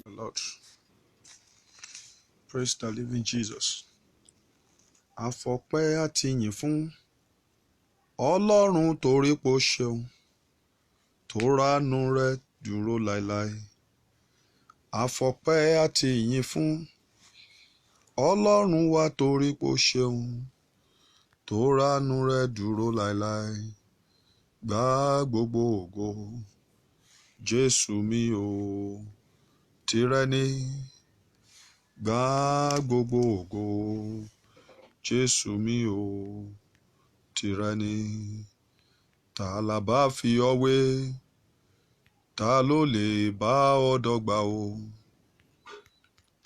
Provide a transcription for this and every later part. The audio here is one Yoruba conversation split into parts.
Lord, praise the living Jesus. Àfọpẹ́ àti ìyìn fún Ọlọ́run torí pé ó ṣeun, tó ránú rẹ̀ dúró láéláé. Àfọpẹ́ àti ìyìn fún Ọlọ́run wa torí pé ó ṣeun, tó ránú rẹ̀ dúró láéláé. Gbà gbogbo ògo, Jésù mi o, tìrẹ ni. Gbà gbogbo ògo, Jésù mi o, tìrẹ ni. Ta la bá fi ọ́ wé? Ta ló lè bá ọ dọ́gba o?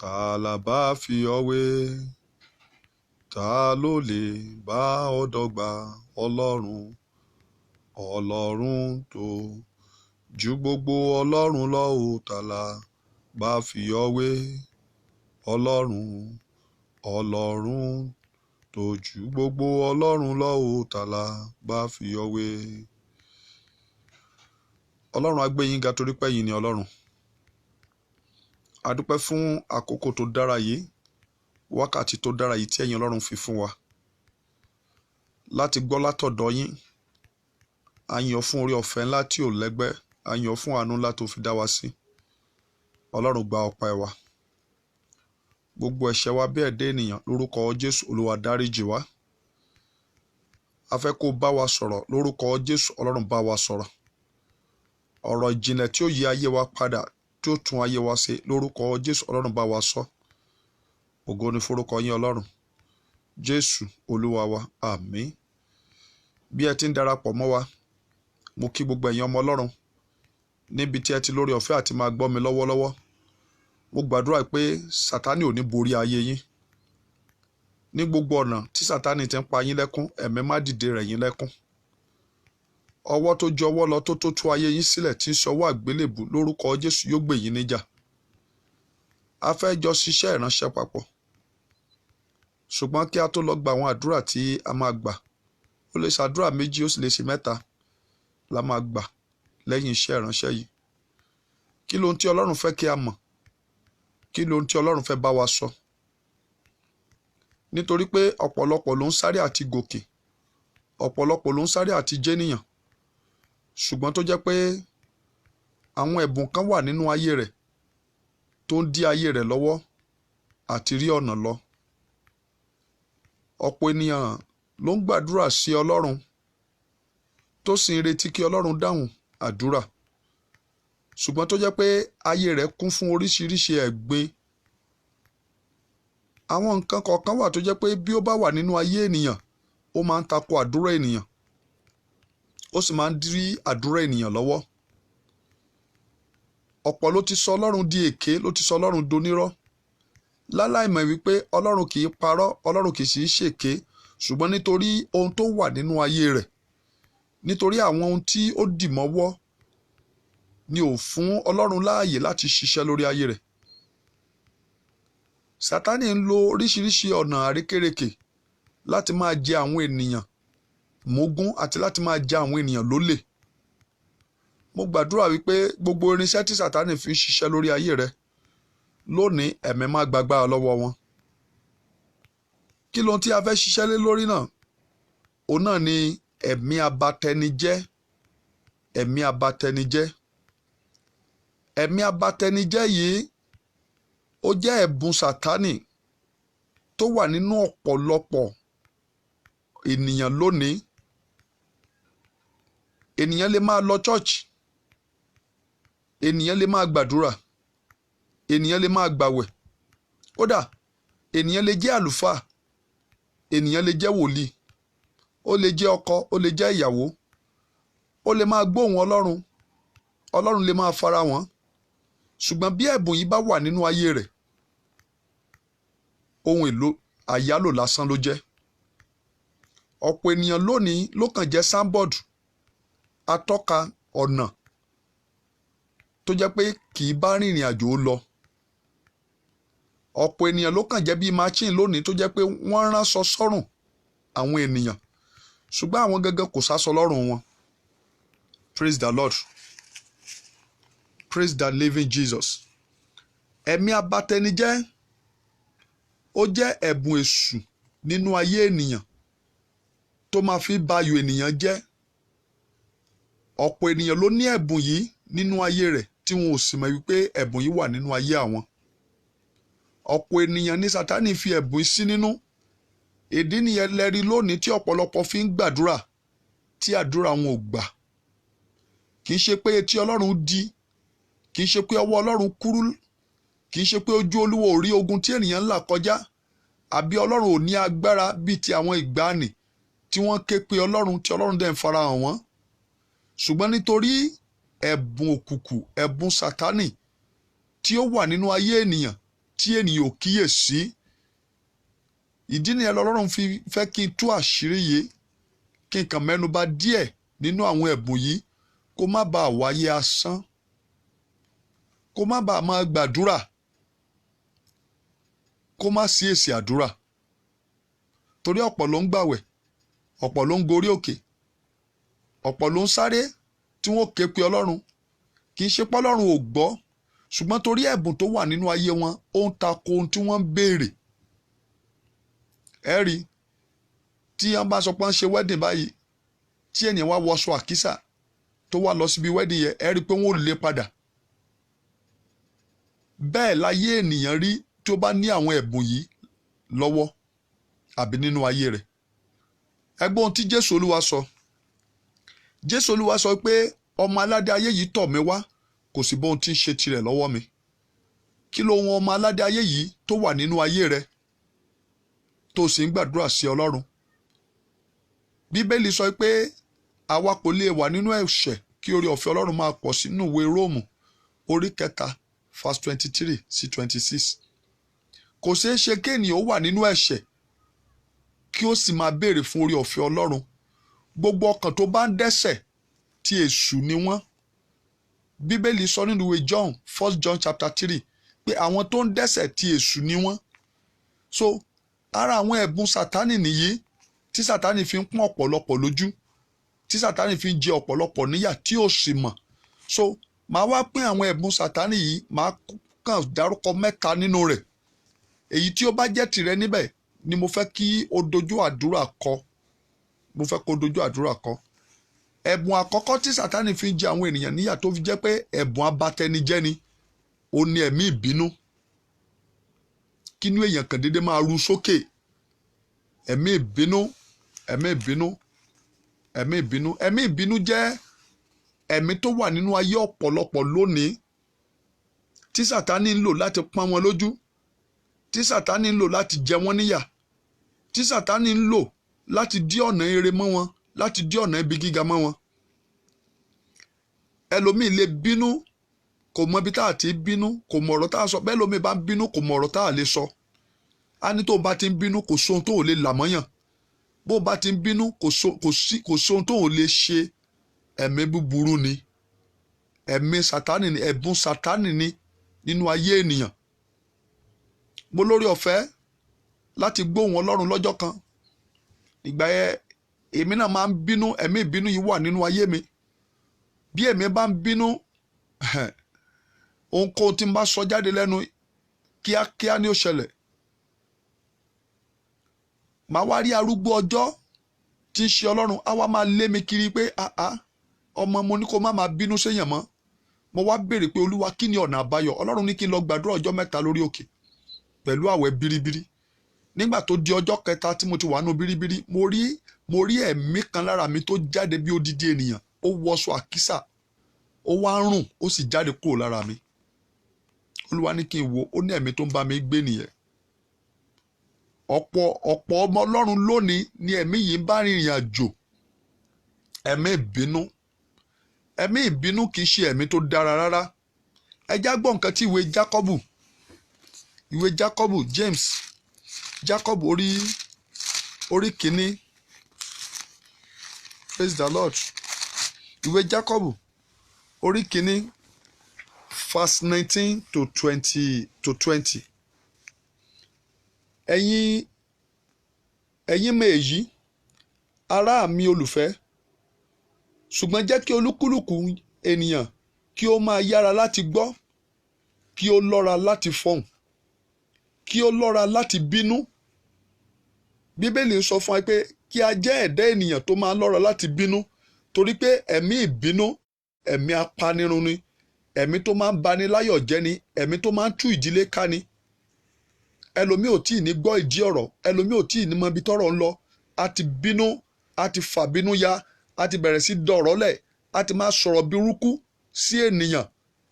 Ta la bá fi ọ́ wé? Ta ló lè bá ọ dọ́gba? Ọlọ́run tó ju gbogbo ọlọ́run lọ o. Ta la bá fi ọ́ wé? Ọlọ́run tó ju gbogbo ọlọ́run lọ o. Ta la bá fi ọ́ wé? Ọlọ́run á gbé yín ga torí pé ẹ̀yin ni Ọlọ́run. A dúpẹ́ fún àkókò tó dára yìí, wákàtí tó dára yìí tí ẹ̀yin Ọlọ́run fi fún wa láti gbọ́ látọ̀dọ̀ yín. A yìn ọ́ fún oore ọ̀fẹ́ ńlá tí ò lẹ́gbẹ́, a yìn ọ́ fún àánú ńlá tó fi dá wa sí. Ọlọ́run gba ọpẹ́ wa. Gbogbo ẹ̀ṣẹ̀ wa bí ẹ̀dá ènìyàn lórúkọ Jésù, Olúwa dáríjì wá. A fẹ́ kó bá wa sọ̀rọ̀ lórúkọ Jésù, Ọlọ́run bá wa sọ̀rọ̀. Ọ̀rọ̀ ìjìnlẹ̀ tí ó yí ayé wa padà, tí ó tún ayé wa ṣe lórúkọ Jésù, Ọlọ́run bá wa sọ. Ògo ni forúkọ yín Ọlọ́run. Jésù Olúwa wa, àmín. Bí ẹ ti ń darapọ̀ mọ́ wa, mo kí gbogbo ẹ̀yin ọmọ Ọlọ́run níbi tí ẹ ti lórí ọ̀fẹ́ àti máa gbọ́ mi lọ́wọ́lọ́wọ́. Mo gbàdúrà pé Sátánì ò ní borí ayé yín. Ní gbogbo ọ̀nà tí Sátánì ti ń pa yín lẹ́kún, ẹ̀mí má dìde rẹ̀ yín lẹ́kún. Ọwọ́ tó ju ọwọ́ lọ tó tú ayé yín sílẹ̀ tí ń ṣọwọ́ àgbélébù lórúkọ Jésù yóò gbè yín níjà. A fẹ́ jọ ṣiṣẹ́ ìránṣẹ́ papọ̀. Ṣùgbọ́n kí a tó lọ gba àwọn àdúrà tí a máa gbà, ó lè ṣàdúrà méjì, ó sì lè ṣe mẹ́ta la máa gbà lẹ́yìn iṣẹ́ ìránṣẹ́ yìí. Kí lohun tí Ọlọ́run fẹ́ kí a mọ̀? Kí lohun tí Ọlọ́run fẹ́ bá wa sọ? Nítorí pé ọ̀pọ̀lọpọ̀ ló ń sáré àti gòkè, ọ̀pọ̀lọpọ̀ ló ń sáré àti jẹ́nìyàn, ṣùgbọ́n tó jẹ́ pé àwọn ẹ̀bùn kan wà nínú ayé rẹ̀ tó ń dí ayé rẹ̀ lọ́wọ́ àti rí ọ̀nà lọ. Ọ̀pọ̀ ènìyàn ló ń gbàdúrà sí Ọlọ́run tó sì ń retí kí Ọlọ́run dáhùn àdúrà, ṣùgbọ́n tó jẹ́ pé ayé rẹ̀ kún fún oríṣiríṣi ẹ̀gbin. Àwọn nǹkan kọ̀ọ̀kan wà tó jẹ́ pé bí ó bá wà nínú ayé ènìyàn, ó máa ń tako àdúrà ènìyàn, ó sì máa ń dí àdúrà ènìyàn lọ́wọ́. Ọ̀pọ̀ ló ti sọ Ọlọ́run di èké, ló ti sọ Ọlọ́run donírọ́, láláìmọ̀ wípé Ọlọ́run kì í parọ́, Ọlọ́run kì í sì í ṣèké, ṣùgbọ́n nítorí ohun tó wà nínú ayé rẹ̀, nítorí àwọn ohun tí ó dì mọ́wọ́ ni ò fún Ọlọ́run láàyè láti ṣiṣẹ́ lórí ayé rẹ̀. Sátánì ń lo oríṣiríṣi ọ̀nà àrékérekè láti máa jẹ àwọn ènìyàn mógún àti láti máa jẹ àwọn ènìyàn lólè. Mo gbàdúrà wípé gbogbo irinṣẹ́ tí Sátánì fi ń ṣiṣẹ́ lórí ayé rẹ̀ lónìí, ẹ̀mí má gbàgbára lọ́wọ́ wọn. Kí lohun tí a fẹ́ ṣiṣẹ́ lé lórí náà? Òun náà ni ẹ̀mí abatẹnijẹ́. Ẹ̀mí abatẹnijẹ́. Ẹ̀mí abatẹnijẹ́ yìí ó jẹ́ ẹ̀bùn Sátánì tó wà nínú ọ̀pọ̀lọpọ̀ ènìyàn lónìí. Ènìyàn lè máa lọ church, ènìyàn lè máa gbàdúrà, ènìyàn lè máa gbàwẹ̀, kódà ènìyàn lè jẹ́ àlùfáà, ènìyàn lè jẹ́ wòlíì, ó lè jẹ́ ọkọ, ó lè jẹ́ ìyàwó, ó lè máa gbóhùn Ọlọ́run, Ọlọ́run lè máa fara wọn, ṣùgbọ́n bí ẹ̀bùn yìí bá wà nínú ayé rẹ̀, ohun èlò àyálò lásán ló jẹ́. Ọ̀pọ̀ ènìyàn lónìí ló kàn jẹ́ sáńbọ̀dù, atọ́ka ọ̀nà tó jẹ́ pé kì í bá rìnrìn àjò lọ. Ọ̀pọ̀ ènìyàn ló kàn jẹ́ bíi machine lónìí tó jẹ́ pé wọ́n ránṣọ sọ́rùn àwọn ènìyàn, ṣùgbọ́n àwọn gangan kò sáṣọ lọ́rùn wọn. Praise the Lord. Praise the living Jesus. ẹ̀mí abatẹnijẹ́ ó jẹ́ ẹ̀bùn èṣù nínú ayé ènìyàn tó máa fi ba ayọ̀ ènìyàn jẹ́. Ọ̀pọ̀ ènìyàn ló ní ẹ̀bùn yìí nínú ayé rẹ̀ tí wọn ò sì mọ̀ wípé ẹ̀bùn yìí wà nínú ayé àwọn. Ọ̀pọ̀ ènìyàn ní Sátánì fi ẹ̀bùn sí nínú. Ìdí nìyẹn lẹ́rí lónìí tí ọ̀pọ̀lọpọ̀ fi ń gbàdúrà tí àdúrà wọn ò gbà. Kì í ṣe pé etí Ọlọ́run di, kì í ṣe pé ọwọ́ Ọlọ́run kúrú, kì í ṣe pé ojú Olúwa ò rí ogun tí ènìyàn ń là kọjá, àbí Ọlọ́run ò ní agbára bíi ti àwọn ìgbàanì tí wọ́n ké pe Ọlọ́run tí Ọlọ́run dẹ̀ ń farahàn wọ́n. Ṣùgbọ́n nítorí ẹ̀bùn òkùnkùn, ẹ̀bùn Sátánì tí ó wà nínú ayé ènìyàn tí ènìyàn ò kíyèsí. Ìdí nìyẹn lọ́lọ́run fi fẹ́ kí n tú àṣírí yìí, kí n kàn mẹ́nu bà díẹ̀ nínú àwọn ẹ̀bùn yìí kó má bàa wáyé asán, kó má bàa máa gbàdúrà kó má sí èsì àdúrà. Torí ọ̀pọ̀ ló ń gbàwẹ̀, ọ̀pọ̀ ló ń gorí òkè, ọ̀pọ̀ ló ń sáré tí wọ́n ké pe Ọlọ́run. Kì í ṣe pé Ọlọ́run ò gbọ́, ṣùgbọ́n torí ẹ̀bùn tó wà nínú ayé wọn ó ń tako ohun tí wọ́n ń béèrè. Ẹ rí tí wọ́n bá sọ pé wọ́n ṣe wedding báyìí, tí ènìyàn wá wọṣọ àkísà tó wá lọ síbi wedding yẹn, ẹ rí pé wọ́n ò lè padà. Bẹ́ẹ̀ láyé ènìyàn rí tí ó bá ní àwọn ẹ̀bùn yìí lọ́wọ́ àbí nínú ayé rẹ̀. Ẹ gbọ́ ohun tí Jésù Olúwa sọ. Jésù Olúwa sọ pé ọmọ aládé ayé yìí tọ̀ mí wá, kò sí bóhun tí ń ṣe tirẹ̀ lọ́wọ́ mi. Kí ló wọn ọmọ aládé ayé yìí tó wà nínú ayé rẹ̀ tó sì ń gbàdúrà sí Ọlọ́run? Bíbélì sọ pé àwa kò lè wà nínú ẹ̀ṣẹ̀ kí oore ọ̀fẹ́ Ọlọ́run máa pọ̀ sínú ìwé Róòmù orí 3 verse 23 sí 26. Kò ṣeé ṣe kí ènìyàn ó wà nínú ẹ̀ṣẹ̀ kí ó sì máa béèrè fún oore ọ̀fẹ́ Ọlọ́run. Gbogbo ọkàn tó bá ń dẹ́ṣẹ̀ ti èṣù ni wọ́n. Bíbélì sọ nínú ìwé John 1 John chapter 3 pé àwọn tó ń dẹ́ṣẹ̀ ti èṣù ni wọ́n. So ara àwọn ẹ̀bùn Sátánì nìyí tí Sátánì fi ń pọ́n ọ̀pọ̀lọpọ̀ lójú, tí Sátánì fi ń jẹ ọ̀pọ̀lọpọ̀ níyà tí ó sì mọ̀. So màá wá pín àwọn ẹ̀bùn Sátánì yìí, màá kàn dárúkọ 3 nínú rẹ̀. Èyí tí ó bá jẹ́ tìrẹ níbẹ̀ ni mo fẹ́ kí o dojú àdúrà kọ. Mo fẹ́ kó dojú àdúrà kọ. Ẹ̀bùn àkọ́kọ́ tí Sátánì fi ń jẹ àwọn ènìyàn níyà tó fi jẹ́ pé ẹ̀bùn abatẹnijẹ́ ni, ó ní ẹ̀mí ìbínú. Kínú èèyàn kan dédé máa ru sókè. Ẹ̀mí ìbínú, ẹ̀mí ìbínú, ẹ̀mí ìbínú. Ẹ̀mí ìbínú jẹ́ ẹ̀mí tó wà nínú ayé ọ̀pọ̀lọpọ̀ lónìí tí Sátánì ń lò láti pọ́n wọn lójú, tí Sátánì ń lò láti jẹ wọ́n níyà, tí Sátánì ń lò láti dí ọ̀nà ire mọ́ wọn, láti dí ọ̀nà ibi gíga mọ́ wọn. Ẹlòmíì lè bínú, kò mọ ibi tá a ti bínú, kò mọ ọ̀rọ̀ tá a sọ. Bẹ́ẹ̀ lómi bá ń bínú, kò mọ ọ̀rọ̀ tá a lè sọ. A ní tó bá ti ń bínú, kò sóhun tó ò lè là mọ́yàn. Bó bá ti ń bínú, kò sóhun tó ò lè ṣe. Ẹ̀mí búburú ni. Ẹ̀mí Sátánì ni, ẹ̀bùn Sátánì ni nínú ayé ènìyàn. Mo lórí ọ̀fẹ́ láti gbóhùn Ọlọ́run lọ́jọ́ kan. Ìgbà yẹn èmi náà máa ń bínú, ẹ̀mí ìbínú yìí wà nínú ayé mi. Bí èmi bá ń bínú, ohunkóhun tí n bá sọ jáde lẹ́nu kíákíá ni ó ṣẹlẹ̀. Màá wá rí arúgbó ọjọ́ tí ń ṣe Ọlọ́run, á wá máa lé mi kiri pé ọmọ mo ní kó má máa bínú séèyàn mọ́. Mo wá béèrè pé Olúwa kí ni ọ̀nà àbáyọ? Ọlọ́run ní kí n lọ gbàdúrà ọjọ́ 3 lórí òkè pẹ̀lú àwẹ̀ biribiri. Nígbà tó di ọjọ́ 3 tí mo ti wà nù biribiri, mo rí ẹ̀mí kan lára mi tó jáde bí odidi ènìyàn. Ó wọṣọ àkísà, ó wá ń rùn, ó sì jáde kúrò lára mi. Olúwa ní kí n wo, ó ní ẹ̀mí tó ń bá mi gbé nìyẹn. Ọ̀pọ̀ ọmọ Ọlọ́run lónìí ni ẹ̀mí yìí ń bá rìnrìn àjò. Ẹ̀mí ìbínú. Ẹ̀mí ìbínú kì í ṣe ẹ̀mí tó dára rárá. Ẹ já gbọ́ nǹkan tí ìwé Jákọ́bù James Jacob orí 1, praise the Lord. Ìwé Jacob orí 1 verse 19 to 20. Ẹ̀yin mọ̀ èyí, ará mi olùfẹ́, ṣùgbọ́n jẹ́ kí olúkúlùkù ènìyàn kí ó máa yára láti gbọ́, kí ó lọ́ra láti fọhùn, kí ó lọ́ra láti bínú. Bíbélì ń sọ fún wa pé kí a jẹ́ ẹ̀dá ènìyàn tó máa lọ́ra láti bínú, torí pé ẹ̀mí ìbínú ẹ̀mí apanirun ni, ẹ̀mí tó máa ń bani láyọ̀ jẹ́ ni, ẹ̀mí tó máa ń tú ìdílé ká ni. Ẹlòmíì ò tíì ní gbọ́ ìdí ọ̀rọ̀, ẹlòmíì ò tíì ní mọ ibi tọ́rọ̀ ń lọ, a ti bínú, a ti fàbínú ya, a ti bẹ̀rẹ̀ sí dọ̀rọ̀lẹ̀, a ti máa sọ̀rọ̀ burúkú sí ènìyàn.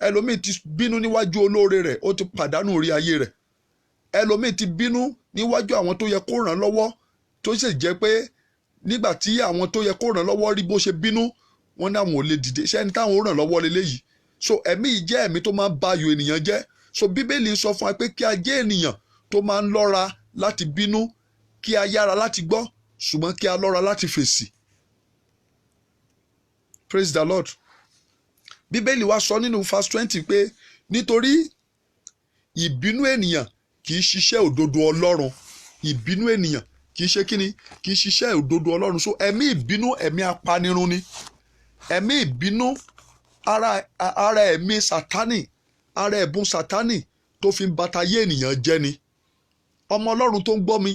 Ẹlòmíì ti bínú níwájú olóore rẹ̀, ó ti pàdánù orí ayé rẹ̀. Ẹlòmíì ti bínú níwájú àwọn tó yẹ kó ràn lọ́wọ́, tó sì jẹ́ pé nígbà tí àwọn tó yẹ kó ràn lọ́wọ́ rí bó ṣe bínú, wọ́n ní àwọn ò lè dìde, ṣé ẹni táwọn ó ràn lọ́wọ́ leléyìí. So ẹ̀mí yìí jẹ́ ẹ̀mí tó máa ń ba ayọ̀ ènìyàn jẹ́. So Bíbélì ń sọ fún wa pé kí a jẹ́ ènìyàn tó máa ń lọ́ra láti bínú, kí a yára láti gbọ́, ṣùgbọ́n kí a lọ́ra láti fèsì. Praise the Lord. Bíbélì wa sọ nínú verse 20 pé nítorí ìbínú ènìyàn kì í ṣiṣẹ́ òdodo Ọlọ́run. Ìbínú ènìyàn kì í ṣe kíni? Kì í ṣiṣẹ́ òdodo Ọlọ́run. So ẹ̀mí ìbínú ẹ̀mí apanirun ni. Ẹ̀mí ìbínú ara ẹ̀mí Sátánì, ara ẹ̀bùn Sátánì tó fi ń batayé ènìyàn jẹ́ ni. Ọmọ Ọlọ́run tó ń gbọ́ mi,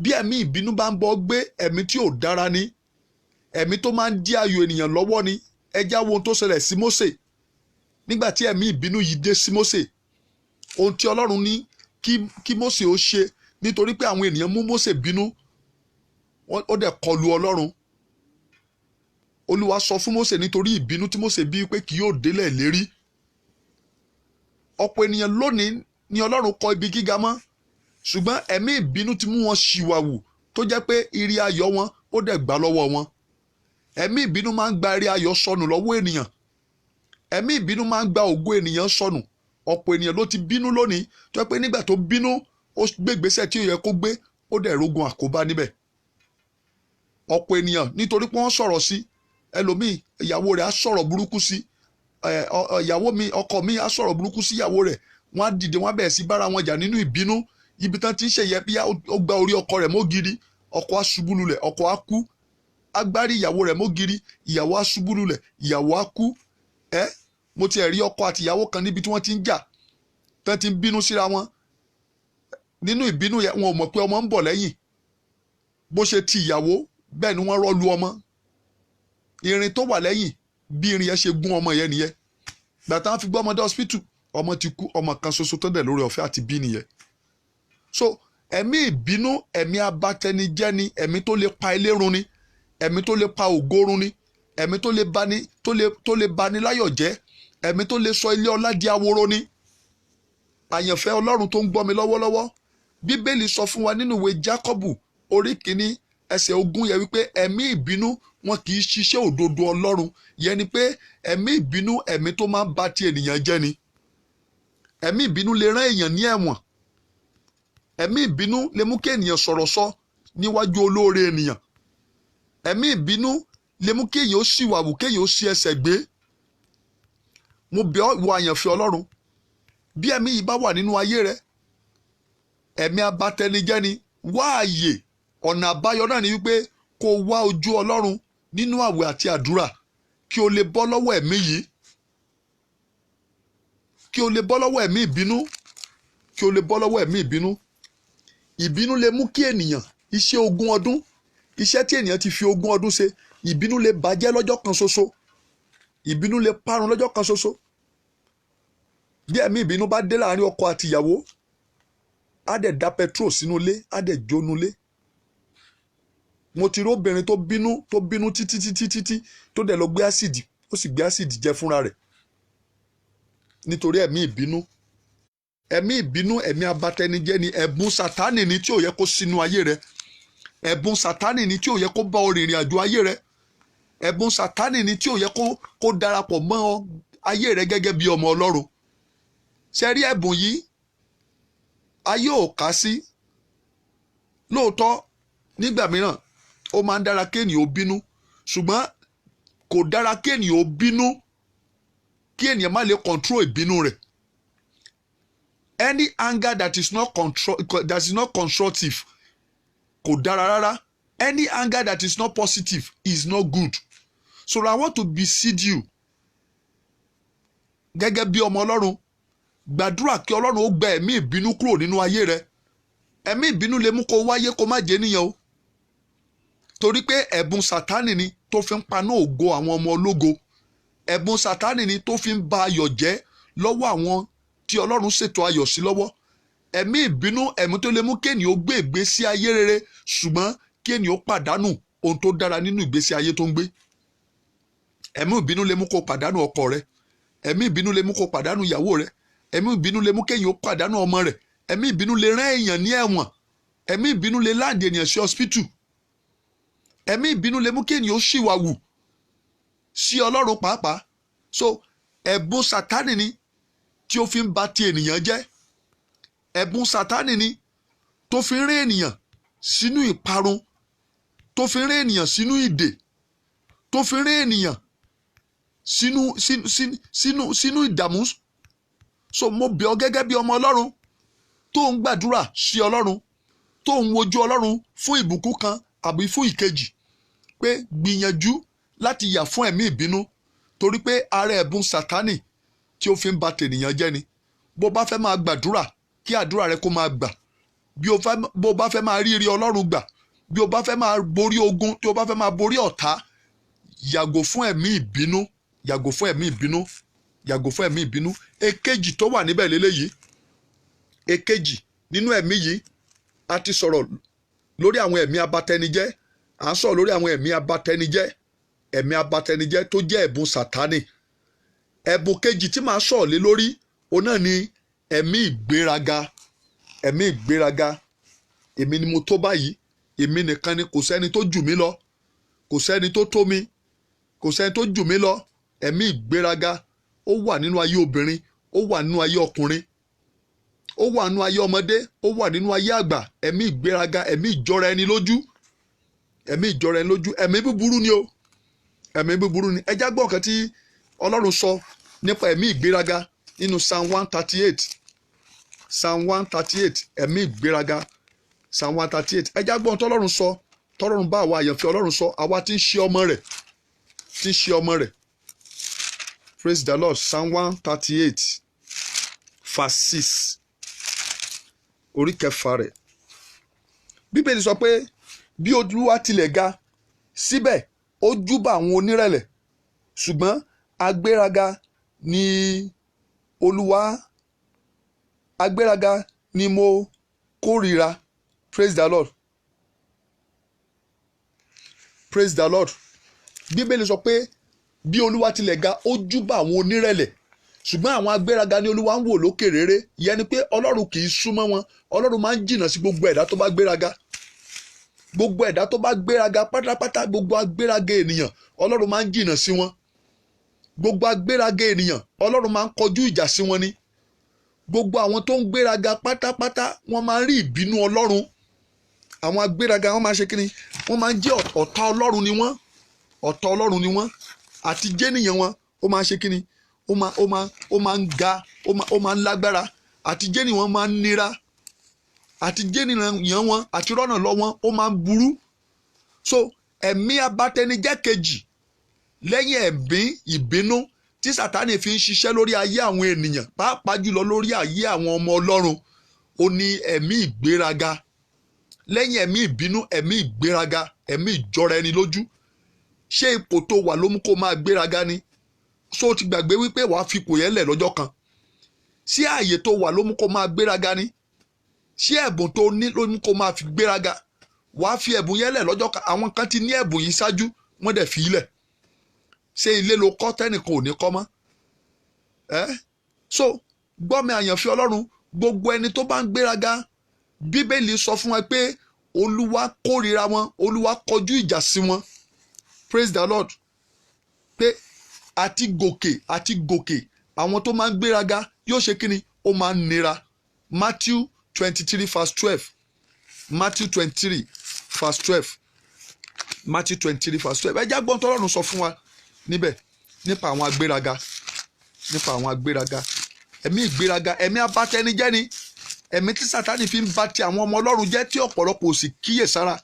bí ẹ̀mí ìbínú bá ń bọ́ gbé, ẹ̀mí tí ò dára ni, ẹ̀mí tó máa ń dí ayọ̀ ènìyàn lọ́wọ́ ni. Ẹ já wo ohun tó ṣẹlẹ̀ sí Mósè nígbà tí ẹ̀mí ìbínú yìí dé sí Mósè. Ohun tí Ọlọ́run ní kí Mósè ó ṣe, nítorí pé àwọn ènìyàn mú Mósè bínú, ó dẹ̀ kọlu Ọlọ́run. Olúwa sọ fún Mósè nítorí ìbínú tí Mósè bí pé kì yóò délẹ̀ lérí. Ọ̀pọ̀ ènìyàn lónìí ni Ọlọ́run kọ ibi gíga mọ́, ṣùgbọ́n ẹ̀mí ìbínú ti mú wọn ṣìwàwù tó jẹ́ pé ire ayọ̀ wọn ó dẹ̀ gbà lọ́wọ́ wọn. Ẹ̀mí ìbínú máa ń gba ire ayọ̀ sọnù lọ́wọ́ ènìyàn. Ẹ̀mí ìbínú máa ń gba ògo ènìyàn sọnù. Ọ̀pọ̀ ènìyàn ló ti bínú lónìí tó jẹ́ pé nígbà tó bínú ó gbé ìgbésẹ̀ tí ó yẹ kó gbé, ó dẹ̀ rógun àkóbá níbẹ̀. Ọ̀pọ̀ ènìyàn nítorí pé wọ́n sọ̀rọ̀ sí, ẹlòmíì ìyàwó rẹ̀ á sọ̀rọ̀ burúkú sí, ọkọ mi á sọ̀rọ̀ burúkú sí ìyàwó rẹ̀, wọ́n á dìde, wọ́n á bẹ̀rẹ̀ sí bára wọn jà nínú ìbínú. Ibi tán ti ń ṣe yẹ bí ó gba orí ọkọ rẹ̀ mọ́gìrì, ọkọ á ṣubú lulẹ̀, ọkọ á kú. Agbárí ìyàwó rẹ̀ mọ́gìrì, ìyàwó á ṣubú lulẹ̀, ìyàwó á kú. Mo ti rí ọkọ àti ìyàwó kan níbi tí wọ́n ti ń jà, tán ti ń bínú síra wọn. Nínú ìbínú yẹn wọn ò mọ̀ pé ọmọ ń bọ̀ lẹ́yìn. Bó ṣe ti ìyàwó bẹ́ẹ̀ ni wọ́n rọ́lu ọmọ. Irin tó wà lẹ́yìn bí irin yẹn ṣe gún ọmọ yẹn nìyẹn. Gbàtà wọn fi gbọ́ ọmọdé hospital, ọmọ ti kú, ọmọ kan ṣoṣo tó dẹ̀ lórí ọ̀fẹ́ àti bí nìyẹn. So ẹ̀mí ìbínú ẹ̀mí abatẹnijẹ́ ni, ẹ̀mí tó lè pa ilé run ni, ẹ̀mí tó lè pa ògo run ni, ẹ̀mí tó lè bani láyọ̀ jẹ́, ẹ̀mí tó lè sọ ilé ọlá di ahoro ni. Àyànfẹ́ Ọlọ́run tó ń gbọ́ mi lọ́wọ́lọ́wọ́, Bíbélì sọ fún wa nínú ìwé Jákọ́bù orí 1 ẹsẹ̀ 20 yẹ wípé ẹ̀mí ìbínú wọn kì í ṣiṣẹ́ òdodo Ọlọ́run. Yẹn ni pé ẹ̀mí ìbínú ẹ̀mí tó máa ń ba ti ènìyàn jẹ́ ni. Ẹ̀mí ìbínú lè rán èèyàn ní ẹ̀wọ̀n. Ẹ̀mí ìbínú lè mú kí ènìyàn sọ̀rọ̀ sọ níwájú olóore ènìyàn. Ẹ̀mí ìbínú lè mú kí èèyàn ó ṣìwàwù, kí èèyàn ó ṣi ẹsẹ̀ gbé. Mo bẹ̀ ọ́ ìwọ àyànfẹ́ Ọlọ́run, bí ẹ̀mí yìí bá wà nínú ayé rẹ, ẹ̀mí abatẹnijẹ́ ni, wá àyè. Ọ̀nà àbáyọ náà ni wípé kó wá ojú Ọlọ́run nínú àwẹ̀ àti àdúrà kí o lè bọ́ lọ́wọ́ ẹ̀mí yìí, kí o lè bọ́ lọ́wọ́ ẹ̀mí ìbínú, kí o lè bọ́ lọ́wọ́ ẹ̀mí ìbínú. Ìbínú lè mú kí ènìyàn iṣẹ́ 20 ọdún, iṣẹ́ tí ènìyàn ti fi 20 ọdún ṣe, ìbínú lè bàjẹ́ lọ́jọ́ kan ṣoṣo. Ìbínú lè parun lọ́jọ́ kan ṣoṣo. Bí ẹ̀mí ìbínú bá dé láàrin ọkọ àti ìyàwó, á dẹ̀ da petrol sínú ilé, á dẹ̀ jónú ilé. Mo ti rí obìnrin tó bínú títí tó dẹ̀ lọ gbé ásìdì, ó sì gbé ásìdì jẹ fúnra rẹ̀ nítorí ẹ̀mí ìbínú. Ẹ̀mí ìbínú ẹ̀mí abatẹnijẹ́ ni, ẹ̀bùn Sátánì ni tí ò yẹ kó sínú ayé rẹ. Ẹ̀bùn Sátánì ni tí ò yẹ kó bá ọ rìnrìn àjò ayé rẹ. Ẹ̀bùn Sátánì ni tí ò yẹ kó darapọ̀ mọ́ ayé rẹ gẹ́gẹ́ bí ọmọ Ọlọ́run. Ṣé rí ẹ̀bùn yìí ayé ò kà sí. Lóòótọ́ nígbà mìíràn ó máa ń dára kéèyàn ó bínú, ṣùgbọ́n kò dára kéèyàn ó bínú kí ènìyàn má lè control ìbínú rẹ̀. Any anger that is not constructive kò dára rárá. Any anger that is not positive is not good. So I want to beseech you gẹ́gẹ́ bí ọmọ Ọlọ́run, gbàdúrà kí Ọlọ́run ó gba ẹ̀mí ìbínú kúrò nínú ayé rẹ. Ẹ̀mí ìbínú lè mú kó wáyé kó má jẹ́ ènìyàn o, torí pé ẹ̀bùn Sátánì ni tó fi ń paná ògo àwọn ọmọ ológo. Ẹ̀bùn Sátánì ni tó fi ń ba ayọ̀ jẹ́ lọ́wọ́ àwọn tí Ọlọ́run ṣètò ayọ̀ sí lọ́wọ́. Ẹ̀mí ìbínú, ẹ̀mí tó lè mú kéènìyàn ó gbé ìgbésí ayé rere ṣùgbọ́n kéènìyàn ó pàdánù ohun tó dára nínú ìgbésí ayé tó ń gbé. Ẹ̀mí ìbínú lè mú kó pàdánù ọkọ rẹ. Ẹ̀mí ìbínú lè mú kó pàdánù ìyàwó rẹ. Ẹ̀mí ìbínú lè mú kéèyàn ó pàdánù ọmọ rẹ. Ẹ̀mí ìbínú lè rán èèyàn ní ẹ̀wọ̀n. Ẹ̀mí ìbínú lè láǹdì ènìyàn sí hospital. Ẹ̀mí ìbínú lè mú kéèyàn ó ṣìwàwù sí Ọlọ́run pàápàá. So ẹ̀bùn Sátánì ni tí ó fi ń ba ti ènìyàn jẹ́. Ẹ̀bùn Sátánì ni tó fi ń rán ènìyàn sínú ìparun, tó fi ń rán ènìyàn sínú ìdè, tó fi ń rán ènìyàn sínú ìdààmú. So mo bẹ̀ ọ́ gẹ́gẹ́ bí ọmọ Ọlọ́run tó ń gbàdúrà sí Ọlọ́run, tó ń wojú Ọlọ́run fún ìbùkún kan àbí fún ìkejì, pé gbìyànjú láti yà fún ẹ̀mí ìbínú, torí pé ara ẹ̀bùn Sátánì tí ó fi ń ba tènìyàn jẹ́ ni. Bó bá fẹ́ máa gbàdúrà, kí àdúrà rẹ kó máa gbà. Bó bá fẹ́ máa rí ire Ọlọ́run gbà, bí o bá fẹ́ máa borí ogun, tí o bá fẹ́ máa borí ọ̀tá, yàgò fún ẹ̀mí ìbínú, yàgò fún ẹ̀mí ìbínú, yàgò fún ẹ̀mí ìbínú. Èkejì tó wà níbẹ̀ lélẹ́yìí. Èkejì nínú ẹ̀mí yìí, a ti sọ̀rọ̀ lórí àwọn ẹ̀mí abatẹnijẹ́. À ń sọ̀rọ̀ lórí àwọn ẹ̀mí abatẹnijẹ́. Ẹ̀mí abatẹnijẹ́ tó jẹ́ ẹ̀bùn Sátánì. Ẹ̀bùn kejì tí màá sọ̀rọ̀ lé lórí, òun náà ni ẹ̀mí ìgbéraga. Ẹ̀mí ìgbéraga. Èmi ni mo tó báyìí. Èmi nìkan ni, kò sẹ́ni tó jù mí lọ. Kò sẹ́ni tó tó mi. Kò sẹ́ni tó jù mí lọ. Ẹ̀mí ìgbéraga ó wà nínú ayé obìnrin, ó wà nínú ayé ọkùnrin, ó wà nínú ayé ọmọdé, ó wà nínú ayé àgbà. Ẹ̀mí ìgbéraga, ẹ̀mí ìjọra ẹni lójú. Ẹ̀mí ìjọra ẹni lójú. Ẹ̀mí búburú ni o. Ẹ̀mí búburú ni. Ẹ já gbọ́ nǹkan tí Ọlọ́run sọ nípa ẹ̀mí ìgbéraga nínú Psalm 138. Psalm 138, ẹ̀mí ìgbéraga. Psalm 138. Ẹ já gbọ́ ohun tọ́lọ́run sọ, tọ́lọ́run bá àwa àyànfẹ́ Ọlọ́run sọ, àwa tí ń ṣe ọmọ rẹ̀, tí ń ṣe ọmọ rẹ̀. Praise the Lord. Psalm 138 verse 6. Orí kẹfà rẹ̀. Bíbélì sọ pé bí Olúwa tilẹ̀ ga, síbẹ̀ ó júbà àwọn onírẹ̀lẹ̀, ṣùgbọ́n agbéraga ni Olúwa, agbéraga ni mo kórìíra. Praise the Lord. Praise the Lord. Bíbélì sọ pé bí Olúwa tilẹ̀ ga, ó júbà àwọn onírẹ̀lẹ̀, ṣùgbọ́n àwọn agbéraga ni Olúwa ń wò lókè réré. Ìyẹn ni pé Ọlọ́run kì í súnmọ́ wọn. Ọlọ́run máa ń jìnnà sí gbogbo ẹ̀dá tó bá gbéraga. Gbogbo ẹ̀dá tó bá gbéraga pátápátá, gbogbo agbéraga ènìyàn, Ọlọ́run máa ń jìnnà sí wọn. Gbogbo agbéraga ènìyàn, Ọlọ́run máa ń kọjú ìjà sí wọn ni. Gbogbo àwọn tó ń gbéraga pátápátá, wọ́n máa ń rí ìbínú Ọlọ́run. Àwọn agbéraga wọ́n máa ń ṣe kíni? Wọ́n máa ń jẹ́ ọ̀tá Ọlọ́run ni wọ́n. Ọ̀tá Ọlọ́run ni wọ́n. Àti jẹ́nìyàn wọn, ó máa ń ṣe kíni? Ó máa ń ga, ó máa ń lágbára. Àti jẹ́nìyàn wọn máa ń nira. Àti jẹ́nìyàn wọn, àti rọ́nà lọ wọn, ó máa ń burú. So ẹ̀mí abatẹnijẹ́ kejì lẹ́yìn ẹ̀mí ìbínú tí Sátánì fi ń ṣiṣẹ́ lórí ayé àwọn ènìyàn, pàápàá jùlọ lórí ayé àwọn ọmọ Ọlọ́run, ó ní ẹ̀mí ìgbéraga. Lẹ́yìn ẹ̀mí ìbínú, ẹ̀mí ìgbéraga, ẹ̀mí ìjọra ẹni lójú. Ṣé ipò tó wà ló mú kó máa gbéraga ni? So ti gbàgbé wípé wàá fi ipò yẹn lẹ̀ lọ́jọ́ kan. Ṣé ààyè tó wà ló mú kó máa gbéraga ni? Ṣé ẹ̀bùn tó ní ló mú kó máa fi gbéraga? Wàá fi ẹ̀bùn yẹn lẹ̀ lọ́jọ́ kan. Àwọn kan ti ní ẹ̀bùn yìí ṣáájú, wọ́n dẹ̀ fi í lẹ̀. Ṣé ilé ló kọ́ tẹ́nìkan ò ní kọ́ mọ́? So gbọ́ mi àyànfẹ́ Ọlọ́run, gbogbo ẹni tó bá ń gbéraga, Bíbélì sọ fún wa pé Olúwa kórìíra wọn, Olúwa kọjú ìjà sí wọn. Praise the Lord. Pé àti gòkè àwọn tó máa ń gbéraga yóò ṣe kíni? Ó máa ń nira. Matthew 23 verse 12. Matthew 23 verse 12. Matthew 23 verse 12. Ẹ já gbọ́n tọ́lọ́run sọ fún wa níbẹ̀ nípa àwọn agbéraga. Nípa àwọn agbéraga. Ẹ̀mí ìgbéraga, ẹ̀mí abatẹnijẹ́ ni. Ẹ̀mí tí Sátánì fi ń ba ti àwọn ọmọ Ọlọ́run jẹ́ tí ọ̀pọ̀lọpọ̀ ò sì kíyèsára.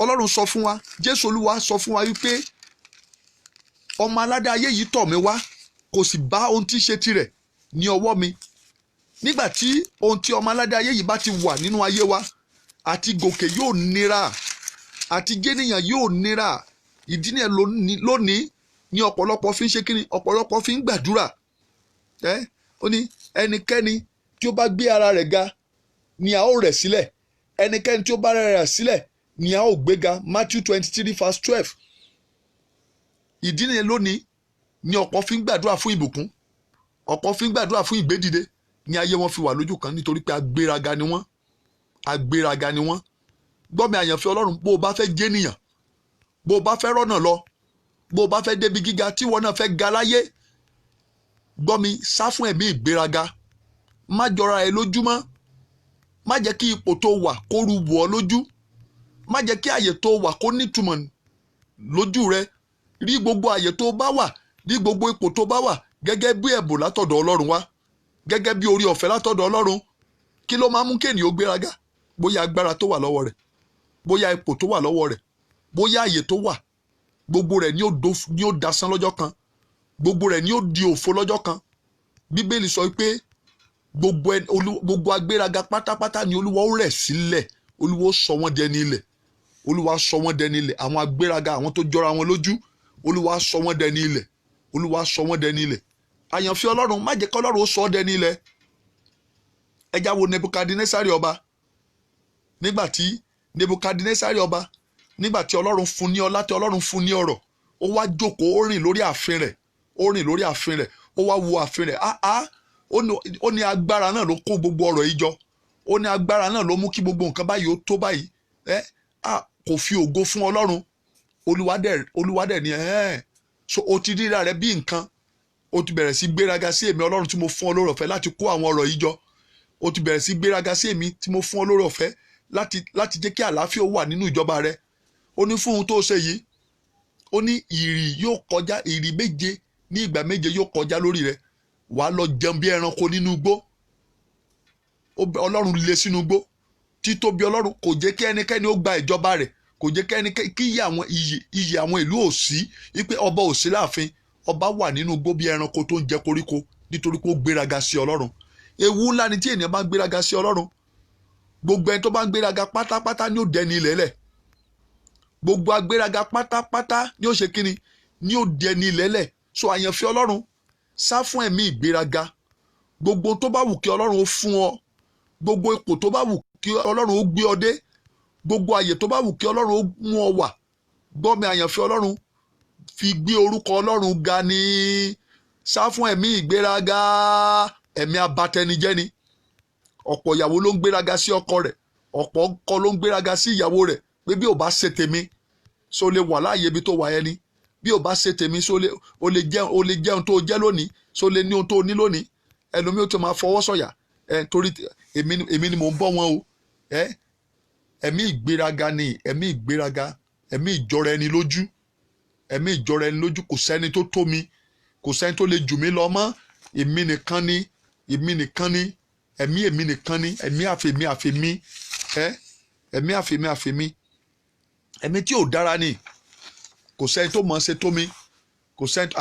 Ọlọ́run sọ fún wa, Jésù Olúwa sọ fún wa wípé ọmọ aládé ayé yìí tọ̀ mí wá, kò sì bá ohun tí ṣe tirẹ̀. ní ọwọ́ mi. Nígbà tí ohun tí ọmọ aládé ayé yìí bá ti wà nínú ayé wa, àti gòkè yóò nira, àti jẹ́nìyàn yóò nira. Ìdí nìyẹn lónìí ní ọ̀pọ̀lọpọ̀ fi ń ṣe kíni, ọ̀pọ̀lọpọ̀ fi ń gbàdúrà. Ó ní ẹnikẹ́ni tí ó bá gbé ara rẹ̀ ga ni a ó rẹ̀ sílẹ̀, ẹnikẹ́ni tí ó bá rẹ̀ sílẹ̀ ni a ó gbéga. Matthew 23:12. Ìdí nìyẹn lónìí ni ọ̀pọ̀ fi ń gbàdúrà fún ìbùkún, ọ̀pọ̀ fi ń gbàdúrà fún ìgbédìde, ní ayé wọn fi wà lójú kan nítorí pé agbéraga ni wọ́n, agbéraga ni wọ́n. Gbọ́ mi àyànfẹ́ Ọlọ́run, bó o bá fẹ́ jẹ́nìyàn, bó o bá fẹ́ rọ́nà lọ, bó o bá fẹ́ débi gíga tí wọ́n náà fẹ́ ga láyé, gbọ́ mi, sá fún ẹ̀mí ìgbéraga. Má jọra ẹ lójúmọ́, má jẹ́ kí ipò tó wà kó ru wọ̀ ọ́ lójú, má jẹ́ kí àyè tó wà kó nítumọ̀ lójú rẹ. Rí gbogbo àyè tó bá wà, rí gbogbo ipò tó bá wà gẹ́gẹ́ bí ẹ̀bùn látọ̀dọ̀ Ọlọ́run wá, gẹ́gẹ́ bí orí ọ̀fẹ́ látọ̀dọ̀ Ọlọ́run. Kí ló máa mú kéènì ó gbéraga? Bóyá agbára tó wà lọ́wọ́ rẹ̀, bóyá ipò tó wà lọ́wọ́ rẹ̀, bóyá àyè tó wà, gbogbo rẹ̀ ni ó dasán lọ́jọ́ kan, gbogbo rẹ̀ ni ó di òfo lọ́jọ́ kan. Bíbélì sọ pé gbogbo agbéraga pátápátá ni Olúwa ó rẹ̀ sílẹ̀, Olúwa ó sọ wọ́n dẹni ilẹ̀, Olúwa sọ wọ́n dẹni ilẹ̀. Àwọn agbéraga, àwọn tó jọra wọn lójú, Olúwa sọ wọ́n dẹni ilẹ̀, Olúwa sọ wọ́n dẹni ilẹ̀. Àyànfẹ́ Ọlọ́run, má jẹ́ kí Ọlọ́run ó sọ ọ́ dẹni ilẹ̀. Ẹ já wo Nebukadnesari ọba. Nígbà tí Nebukadnesari ọba, nígbà tí Ọlọ́run fún ní ọlá, tí Ọlọ́run fún ní ọrọ̀, ó wá jókòó, ó rìn lórí ààfin rẹ̀, ó rìn lórí ààfin rẹ̀, ó wá wo ààfin rẹ̀. Ó ní agbára náà ló kó gbogbo ọrọ̀ yìí jọ, ó ní agbára náà ló mú kí gbogbo nǹkan báyìí ó tó báyìí. Kò fi ògo fún Ọlọ́run. Olúwa dẹ̀ ni so o ti ríra rẹ bí nǹkan, o ti bẹ̀rẹ̀ sí gbéraga sí èmi Ọlọ́run tí mo fún ọ lórí ọ̀fẹ́ láti kó àwọn ọrọ̀ yìí jọ. O ti bẹ̀rẹ̀ sí gbéraga sí èmi tí mo fún ọ lórí ọ̀fẹ́ láti jẹ́ kí àlàáfíà wà nínú ìjọba rẹ. Ó ní fún ohun tó ṣe yìí, ó ní ìrì yóò kọjá, ìrì méje ní ìgbà méje yóò kọjá lórí rẹ. Wàá lọ jẹun bí ẹranko nínú igbó. Ọlọ́run lé sínú igbó. Títóbi Ọlọ́run kò jẹ́ kí ẹnikẹ́ni ó gba ìjọba rẹ̀, kò jẹ́ kí iyì àwọn ìlú ò sí, wípé ọba ò sí láàfin, ọba wà nínú igbó bí ẹranko tó ń jẹ koríko nítorí pé ó gbéraga sí Ọlọ́run. Ewu ńlá ni tí ènìyàn bá ń gbéraga sí Ọlọ́run. Gbogbo ẹni tó bá ń gbéraga pátápátá ni ó dẹni ilẹ̀lẹ̀. Gbogbo agbéraga pátápátá ni ó ṣe kíni, ni ó dẹni ilẹ̀lẹ̀. So àyànfẹ́ Ọlọ́run, sá fún ẹ̀mí ìgbéraga. Gbogbo tó bá wù kí Ọlọ́run ó fún ọ, gbogbo ipò tó bá wù kí Ọlọ́run ó gbé ọ dé, gbogbo àyè tó bá wù kí Ọlọ́run ó mú ọ wà, gbọ́ mi àyànfẹ́ Ọlọ́run, fi gbé orúkọ Ọlọ́run ga ni. Sá fún ẹ̀mí ìgbéraga, ẹ̀mí abatẹnijẹ́ ni. Ọ̀pọ̀ ìyàwó ló ń gbéraga sí ọkọ rẹ̀, ọ̀pọ̀ ọkọ ló ń gbéraga sí ìyàwó rẹ̀, pé bí ò bá ṣe tèmi, so lè wà láàyè ibi tó wà ẹni. Bí ò bá ṣe tèmi, so o lè jẹun tó jẹ́ lónìí, so lè ní ohun tó ní lónìí. Ẹlòmíì ó ti máa fọwọ́ sọ̀yà, torí èmi ni mò ń bọ́ wọn o. Ẹ̀mí ìgbéraga ni, ẹ̀mí ìgbéraga, ẹ̀mí ìjọra ẹni lójú, ẹ̀mí ìjọra ẹni lójú. Kò sẹ́ni tó tó mi, kò sẹ́ni tó lè jù mí lọ mọ́. Èmi nìkan ni, èmi nìkan ni, èmi nìkan ni, ẹ̀mí àfẹ̀mí, ẹ̀mí àfẹ̀mí, ẹ̀mí tí ò dára ni. Kò sẹ́ni tó mọ̀ ṣe tó mi, kò sẹ́ni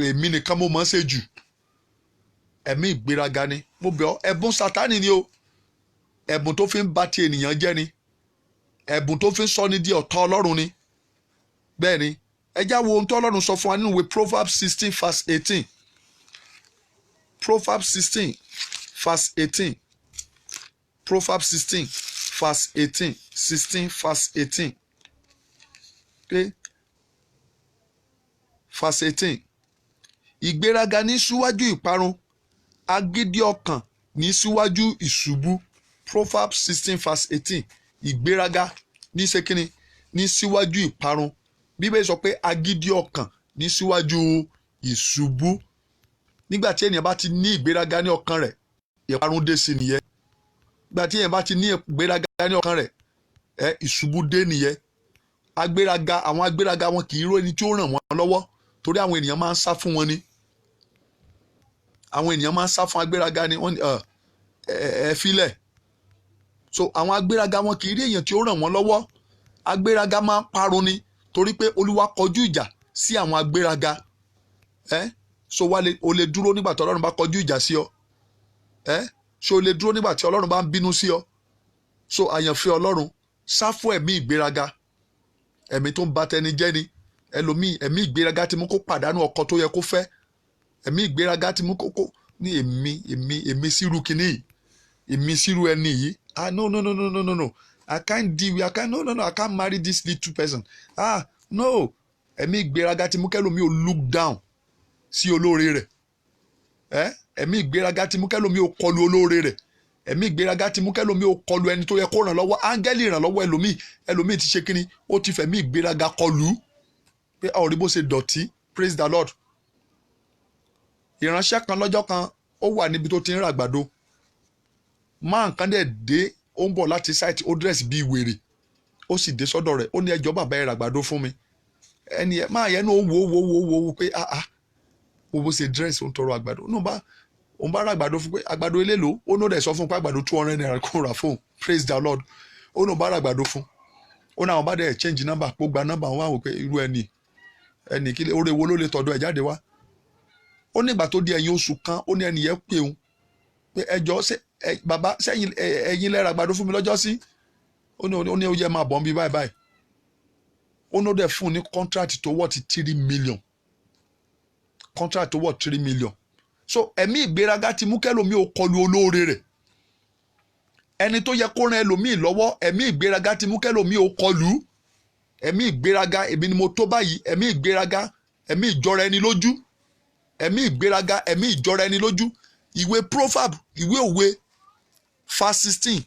èmi nìkan mo mọ̀ ṣe jù. Ẹ̀mí ìgbéraga ni. Mo bẹ̀ ọ́, ẹ̀bùn Sátánì ni o. Ẹ̀bùn tó fi ń ba ti ènìyàn jẹ́ ni, ẹ̀bùn tó fi ń sọ ni di ọ̀tá Ọlọ́run ni. Bẹ́ẹ̀ ni, ẹ já wo ohun tó Ọlọ́run sọ fún wa nínú ìwé Proverbs 16:18. Proverbs 16:18. Proverbs 16:18. 16:18. Okay. Verse 18. Ìgbéraga ní síwájú ìparun, agídí ọkàn ní síwájú ìṣubú. Proverbs 16:18. Ìgbéraga ní ṣe kíni, ní síwájú ìparun. Bíbélì sọ pé agídí ọkàn ní síwájú ìṣubú. Nígbà tí ènìyàn bá ti ní ìgbéraga ní ọkàn rẹ̀, ìparun dé sí nìyẹn. Nígbà tí ènìyàn bá ti ní ìgbéraga ní ọkàn rẹ̀, ìṣubú dé nìyẹn. Àwọn agbéraga wọn kì í ró ẹni tí ó ràn wọ́n lọ́wọ́, torí àwọn ènìyàn máa ń sá fún wọn ni. Àwọn ènìyàn máa ń sá fún agbéraga ni, wọ́n ní ẹ filẹ̀. So àwọn agbéraga wọn kì í rí èèyàn tí ó ràn wọ́n lọ́wọ́. Agbéraga máa ń parun ni, torí pé Olúwa kọjú ìjà sí àwọn agbéraga. so o lè dúró nígbà tí Ọlọ́run bá kọjú ìjà sí ọ ṣé o lè dúró nígbà tí Ọlọ́run bá ń bínú sí ọ? So àyànfẹ́ Ọlọ́run, sá fún ẹ̀mí ìgbéraga, ẹ̀mí tó ń ba tẹni jẹ́ ni. Ẹlòmíì ẹ̀mí ìgbéraga ti mú kó pàdánù ọkọ tó yẹ kó fẹ́. Ẹ̀mí ìgbéraga ti mú kó ní èmi sírú kinní yìí, èmi sírú ẹni yìí. No. I can't deal with, I can't marry this little person. No. Ẹ̀mí ìgbéraga ti mú kẹ́lòmíì ó look down sí olóore rẹ̀. Ẹ̀mí ìgbéraga ti mú kẹ́lòmíì ó kọlu olóore rẹ̀. Ẹ̀mí ìgbéraga ti mú kẹ́lòmíì ó kọlu ẹni tó yẹ kó ràn lọ́wọ́. Áńgẹ́lì ìrànlọ́wọ́ ẹlòmíì ti ṣe kíni, ó ti fẹ̀mí ìgbéraga kọlu pé a ò rí bó ṣe dọ̀tí. Praise the Lord. Ìránṣẹ́ kan lọ́jọ́ kan ó wà níbi tó ti ń ra àgbàdo. Máa nǹkan dé ó ń bọ̀ láti site, ó dress bíi wèrè, ó sì dé sọ́dọ̀ rẹ̀, ó ní ẹjọ́ bàbá ẹ ra àgbàdo fún mi. Ẹni máa yẹn ní ó wo pé wo bó ṣe dress, ó ń tọrọ àgbàdo. Òun bá ra àgbàdo fún pé àgbàdo eléèlò, ó ní ó dẹ̀ sọ fún pé àgbàdo 200 naira kó rà fún. Praise the Lord. Ó ní òun bá ra àgbàdo fún. Ó ní àwọn bá dẹ̀ change number, kó gba number, wọn wá wò pé irú ẹni kí oore wo ló lè tọ̀dọ̀ ẹ̀ jáde wá. Ó ní ìgbà tó di ẹ̀yìn oṣù kan, ó ní ẹni yẹn pé òun pé ẹjọ́ bàbá sẹ́yìn ẹ̀yin lẹ ra àgbàdo fún mi lọ́jọ́ sí. Ó ní ó yẹ máa bọ̀ ń bí báyìí. Ó ní ó dẹ̀ fún un ní contract tó worth 3 million. Contract tó worth 3 million. So ẹ̀mí ìgbéraga ti mú kẹ́lòmíì ó kọlu olóore rẹ̀. Ẹni tó yẹ kó ran ẹlòmíì lọ́wọ́, ẹ̀mí ìgbéraga ti mú kẹ́lòmíì ó kọlu. Ẹ̀mí ìgbéraga, èmi ni mo tó báyìí. Ẹ̀mí ìgbéraga, ẹ̀mí ìjọra ẹni lójú. Ẹ̀mí ìgbéraga, ẹ̀mí ìjọra ẹni lójú. Ìwé Proverb, ìwé òwe, verse 16,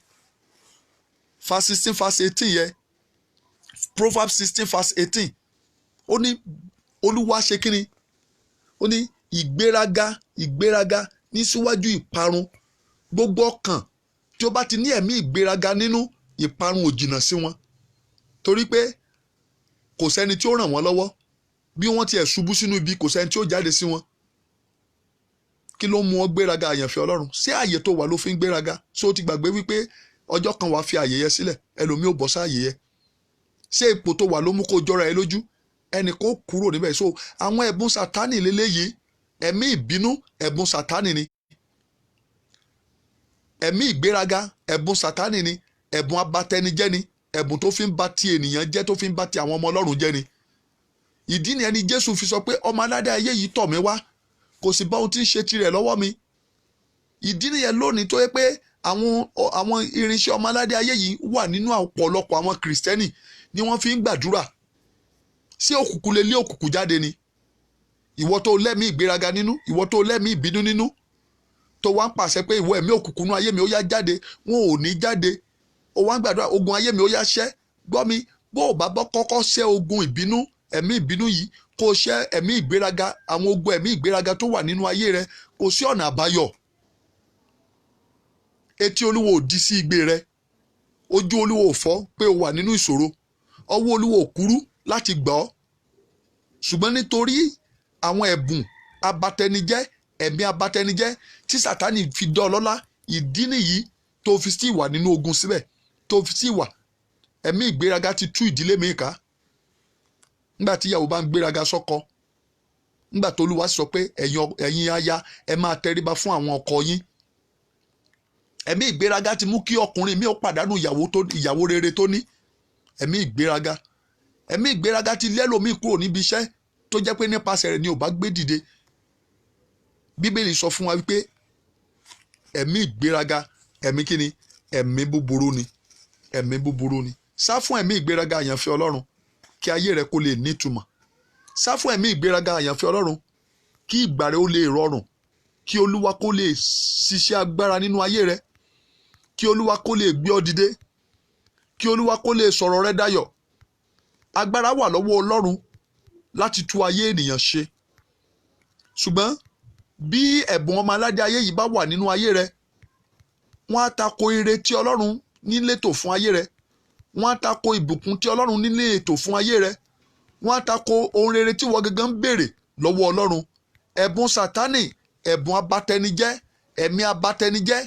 verse 18 yẹ. Proverb 16 verse 18. Ó ní Olúwa ṣe kíni? Ó ní ìgbéraga ní síwájú ìparun. Gbogbo ọkàn tí ó bá ti ní ẹ̀mí ìgbéraga nínú, ìparun ò jìnnà sí wọn. Torí pé kò sẹ́ni tí ó ràn wọ́n lọ́wọ́. Bí wọ́n tiẹ̀ ṣubú sínú ibi, kò sẹ́ni tí ó jáde sí wọn. Kí ló mú ọ gbéraga, àyànfẹ́ Ọlọ́run? Ṣé àyè tó wà ló fi ń gbéraga? Ṣé o ti gbàgbé wípé ọjọ́ kan wàá fi àyè yẹn sílẹ̀, ẹlòmíì ò bọ́ sáàyè yẹn? Ṣé ipò tó wà ló mú kó jọra ẹ lójú? Ẹnì kó kúrò níbẹ̀. So àwọn ẹ̀bùn Sátánì lélẹ́yìí. Ẹ̀mí ìbínú, ẹ̀bùn Sátánì ni. Ẹ̀mí ìgbéraga, ẹ̀bùn Sátánì ni. Ẹ̀bùn abatẹnijẹ́ ni. Ẹ̀bùn tó fi ń ba ti ènìyàn jẹ́, tó fi ń ba ti àwọn ọmọ Ọlọ́run jẹ́ ni. Ìdí ni ẹni Jésù fi sọ pé ọmọ aládé ayé yìí tọ̀ mí wá, kò sì bá ohun tí ń ṣe tirẹ̀ lọ́wọ́ mi. Ìdí nìyẹn lónìí tó yẹ pé àwọn irinṣẹ́ ọmọ aládé ayé yìí wà nínú ọ̀pọ̀lọpọ̀ àwọn Kìrìsìtẹ́nì ni wọ́n fi ń gbàdúrà. Sí òkùnkùn lè lé òkùnkùn jáde ni. Ìwọ tó lẹ́mí ìgbéraga nínú, ìwọ tó lẹ́mí ìbínú nínú, tó wá ń pàṣẹ pé ìwọ ẹ̀mí òkùnkùn nú ayé mi ó yá jáde, wọn ò ní jáde. Ó wá ń gbàdúrà, ogun ayé mi ó yá ṣẹ́. Gbọ́ mi, bó o bá kọ́kọ́ ṣẹ́ ogun ìbínú, ẹ̀mí ìbínú yìí, kó o ṣẹ́ ẹ̀mí ìgbéraga, àwọn ogun ẹ̀mí ìgbéraga tó wà nínú ayé rẹ, kò sí ọ̀nà àbáyọ. Etí Olúwa ò di sí igbe rẹ. Ojú Olúwa ò fọ́ pé o wà nínú ìṣòro. Ọwọ́ Olúwa ò kúrú láti gbà ọ́. Ṣùgbọ́n nítorí àwọn ẹ̀bùn abatẹnijẹ́, ẹ̀mí abatẹnijẹ́ tí Sátánì fi dán ọ lọ́lá, ìdí nìyí tó fi sí wà nínú ogun síbẹ̀, tó fi sí wà. Ẹ̀mí ìgbéraga ti tú ìdílé mi ká. Nígbà tí ìyàwó bá ń gbéraga sọ́kọ, nígbà tó Olúwa sọ pé ẹ̀yin aya ẹ máa tẹríba fún àwọn ọkọ yín. Ẹ̀mí ìgbéraga ti mú kí ọkùnrin mi ó pàdánù ìyàwó rere tó ní. Ẹ̀mí ìgbéraga. Ẹ̀mí ìgbéraga ti lé ẹlòmíì kúrò níbi iṣẹ́ tó jẹ́ pé nípasẹ̀ rẹ̀ ni ò bá gbé dìde. Bíbélì sọ fún wa wípé ẹ̀mí ìgbéraga, ẹ̀mí kíni? Ẹ̀mí búburú ni. Ẹ̀mí búburú ni. Sá fún ẹ̀mí ìgbéraga, àyànfẹ́ Ọlọ́run, kí ayé rẹ kó lè nítumọ̀. Sá fún ẹ̀mí ìgbéraga, àyànfẹ́ Ọlọ́run, kí ìgbà rẹ ó lè rọrùn, kí Olúwa kó lè ṣiṣẹ́ agbára nínú ayé rẹ, kí Olúwa kó lè gbé ọ dìde, kí Olúwa kó lè sọ̀rọ̀ rẹ dayọ̀. Agbára wà lọ́wọ́ Ọlọ́run láti tú ayé ènìyàn ṣe. Ṣùgbọ́n bí ẹ̀bùn ọmọ aládé ayé yìí bá wà nínú ayé rẹ, wọ́n á tako ire tí Ọlọ́run ní létò fún ayé rẹ. Wọ́n á tako ìbùkún tí Ọlọ́run ní létò fún ayé rẹ. Wọ́n á tako ohun rere tí wọ́n gangan ń béèrè lọ́wọ́ Ọlọ́run. Ẹ̀bùn Sátánì, ẹ̀bùn abatẹnijẹ́, ẹ̀mí abatẹnijẹ́,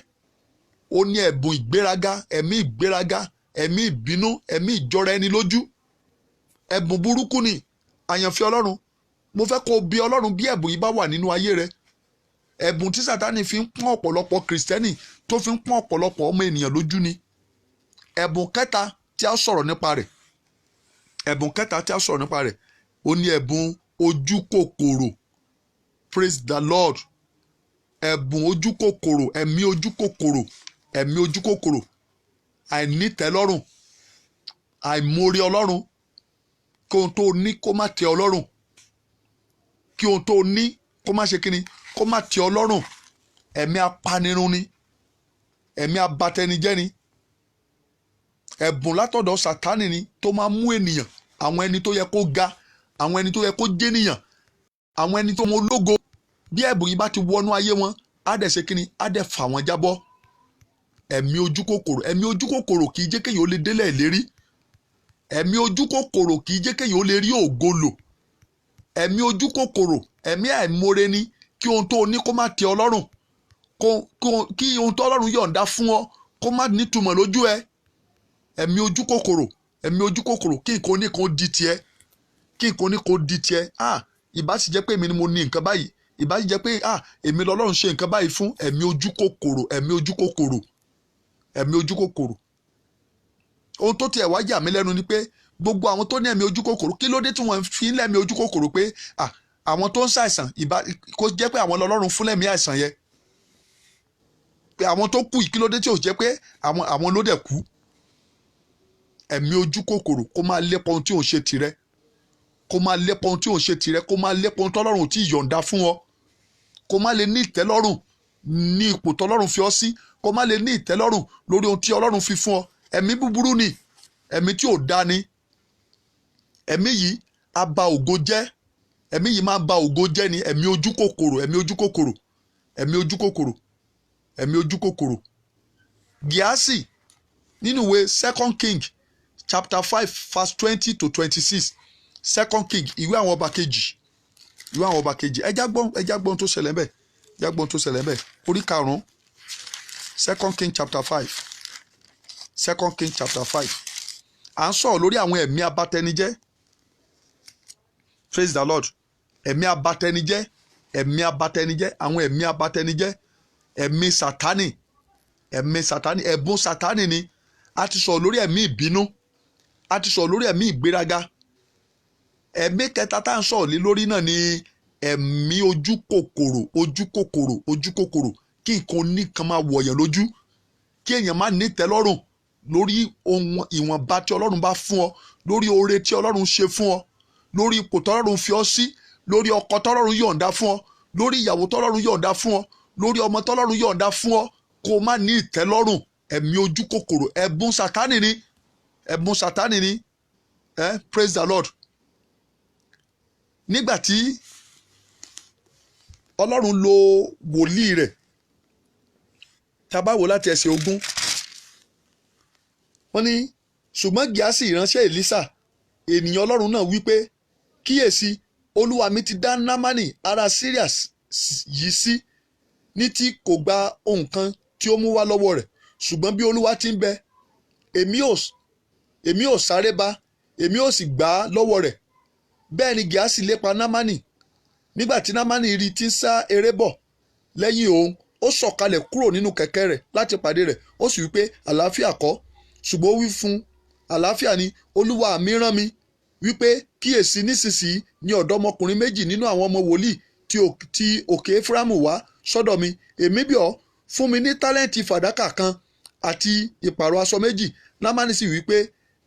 ó ní ẹ̀bùn ìgbéraga, ẹ̀mí ìgbéraga, ẹ̀mí ìbínú, ẹ̀mí ìjọra ẹni lójú. Ẹ̀bùn burúkú ni, àyànfẹ́ Ọlọ́run. mo fẹ́ kó bi Ọlọ́run bí ẹ̀bùn yìí bá wà nínú ayé rẹ. Ẹ̀bùn tí Sátánì fi ń pọ́n ọ̀pọ̀lọpọ̀ kìrìsìtẹ́nì tó fi ń pọ́n ọ̀pọ̀lọpọ̀ ọmọ ènìyàn lójú ni. Ẹ̀bùn kẹta tí a sọ̀rọ̀ nípa rẹ̀, ẹ̀bùn kẹta tí a sọ̀rọ̀ nípa rẹ̀, ó ní ẹ̀bùn ojú kòkòrò. Praise the Lord. Ẹ̀bùn ojú kòkòrò, ẹ̀mí ojú kòkòrò, ẹ̀mí ojú kòkòrò, àìnítẹ́lọ́rùn, àìmoore Ọlọ́run, kí ohun tó ní kó má tẹ́ Ọlọ́run, kí ohun tó ní kó má ṣe kíni, kó má tẹ́ Ọlọ́run. Ẹ̀mí apanirun ni, ẹ̀mí abatẹnijẹ́ ni. Ẹ̀bùn látọ̀dọ̀ Sátánì ni tó máa mú ènìyàn, àwọn ẹni tó yẹ kó ga, àwọn ẹni tó yẹ kó jẹ́nìyàn, àwọn ẹni tó mọ ológo, bí ẹ̀bùn yìí bá ti wọnú ayé wọn, á dẹ̀ ṣe kíni, á dẹ̀ fà wọ́n jábọ́. Ẹ̀mí ojú kòkòrò, ẹ̀mí ojú kòkòrò kì í jẹ́ kéèyàn ó lè délẹ̀ ìlérí. Ẹ̀mí ojú kòkòrò kì í jẹ́ kéèyàn ó lè rí ògo lò. Ẹ̀mí ojú kòkòrò, ẹ̀mí àìmoore ni, kí ohun tó ní kó má tẹ́ Ọlọ́run, kí ohun tó Ọlọ́run yọ̀ǹda fún ọ kó má nítumọ̀ lójú ẹ. Ẹ̀mí ojú kòkòrò, ẹ̀mí ojú kòkòrò, kí nǹkan ní kó di tiẹ̀, kí nǹkan ní kó di tiẹ̀. Ìbá sì jẹ́ pé èmi ni mo ní nǹkan báyìí, ìbá sì jẹ́ pé èmi lọ́lọ́run ṣe nǹkan báyìí fún. Ẹ̀mí ojú kòkòrò, ẹ̀mí ojú kòkòrò, ẹ̀mí ojú kòkòrò. Ohun tó tiẹ̀ wá yà mí lẹ́nu ni pé gbogbo àwọn tó ní ẹ̀mí ojú kòkòrò, kí ló dé tí wọ́n fi ń lẹ́mí ojú kòkòrò pé àwọn tó ń ṣàìsàn, kó jẹ́ pé àwọn lọ́lọ́run fún lẹ́mí àìsàn yẹn, pé àwọn tó kú yìí, kí ló dé tí ò jẹ́ pé àwọn ló dẹ̀ kú. Ẹ̀mí ojú kòkòrò, kó máa lépa ohun tí ò ń ṣe tirẹ̀, kó máa lépa ohun tí ò ń ṣe tirẹ̀, kó máa lépa ohun tọ́lọ́run ò tí ì yọ̀ǹda fún ọ, kó má lè ní ìtẹ́lọ́rùn ní ipò tọ́lọ́run fi ọ sí, kó má lè ní ìtẹ́lọ́rùn lórí ohun tí Ọlọ́run fi fún ọ. Ẹ̀mí búburú ni, ẹ̀mí tí ò dá ni. Ẹ̀mí yìí á ba ògo jẹ́, ẹ̀mí yìí máa ba ògo jẹ́ ni. Ẹ̀mí ojú kòkòrò, ẹ̀mí ojú kòkòrò, ẹ̀mí ojú kòkòrò, ẹ̀mí ojú kòkòrò. Gíásì nínú ìwé 2 King chapter 5 verse 20 to 26. 2 King, ìwé àwọn ọba kejì, ìwé àwọn ọba kejì. Ẹ já gbọ́n tó ṣẹlẹ̀ bẹ́ẹ̀, já gbọ́n tó ṣẹlẹ̀ bẹ́ẹ̀. Orí 5, 2 King chapter 5, 2 King chapter 5. À ń sọ̀rọ̀ lórí àwọn ẹ̀mí abatẹnijẹ́. Praise the Lord. Ẹ̀mí abatẹnijẹ́, ẹ̀mí abatẹnijẹ́, àwọn ẹ̀mí abatẹnijẹ́, ẹ̀mí Sátánì, ẹ̀mí Sátánì, ẹ̀bùn Sátánì ni. A ti sọ̀rọ̀ lórí ẹ̀mí ìbínú, a ti sọ̀rọ̀ lórí ẹ̀mí ìgbéraga. Ẹ̀mí kẹta tá à ń sọ̀rọ̀ lé lórí náà ni ẹ̀mí ojú kòkòrò, ojú kòkòrò, ojú kòkòrò, kí nǹkan oníkan máa wọ̀yàn lójú, kí èèyàn má ní ìtẹ́lọ́rùn lórí ohun ìwọ̀nba tí Ọlọ́run bá fún ọ, lórí oore tí Ọlọ́run ṣe fún ọ, lórí ipò tọ́lọ́run fi ọ sí, lórí ọkọ tọ́lọ́run yọ̀ǹda fún ọ, lórí ìyàwó tọ́lọ́run yọ̀ǹda fún ọ, lórí ọmọ tọ́lọ́run yọ̀ǹda fún ọ, kó má ní ìtẹ́lọ́rùn. Ẹ̀mí ojú kòkòrò, ẹ̀bùn Sátánì ni, ẹ̀bùn Sátánì ni. Praise the Lord. Nígbà tí Ọlọ́run lo wòlíì rẹ̀, tá bá wò láti ẹsẹ̀ 20, wọ́n ní ṣùgbọ́n Gíásì ìránṣẹ́ Èlísà ènìyàn Ọlọ́run náà wí pé, kíyèsí, olúwa mi ti dá Námánì ará Síríà yìí sí, ní tí kò gba ohun kan tí ó mú wá lọ́wọ́ rẹ̀, ṣùgbọ́n bí Olúwa ti ń bẹ, èmi ò sáré bá, èmi ò sì gbà á lọ́wọ́ rẹ̀. Bẹ́ẹ̀ ni Gíásì lépa Námánì. Nígbà tí Námánì rí tí ń sá eré bọ̀ lẹ́yìn òun, ó sọ̀kalẹ̀ kúrò nínú kẹ̀kẹ́ rẹ̀ láti pàdé rẹ̀, ó sì wí pé, àlàáfíà kọ́? Ṣùgbọ́n ó wí fún, àlàáfíà ni, olúwa mi rán mi wípé, kíyèsí, nísinsìnyí ni ọ̀dọ́mọkùnrin méjì nínú àwọn ọmọ wòlíì tí òkè Éfráímù wá sọ́dọ̀ mi. Èmi bí ọ, fún mi ní tálẹ́ǹtì fàdákà kan àti ìpààrọ̀ aṣọ méjì. Námánì sì wí pé,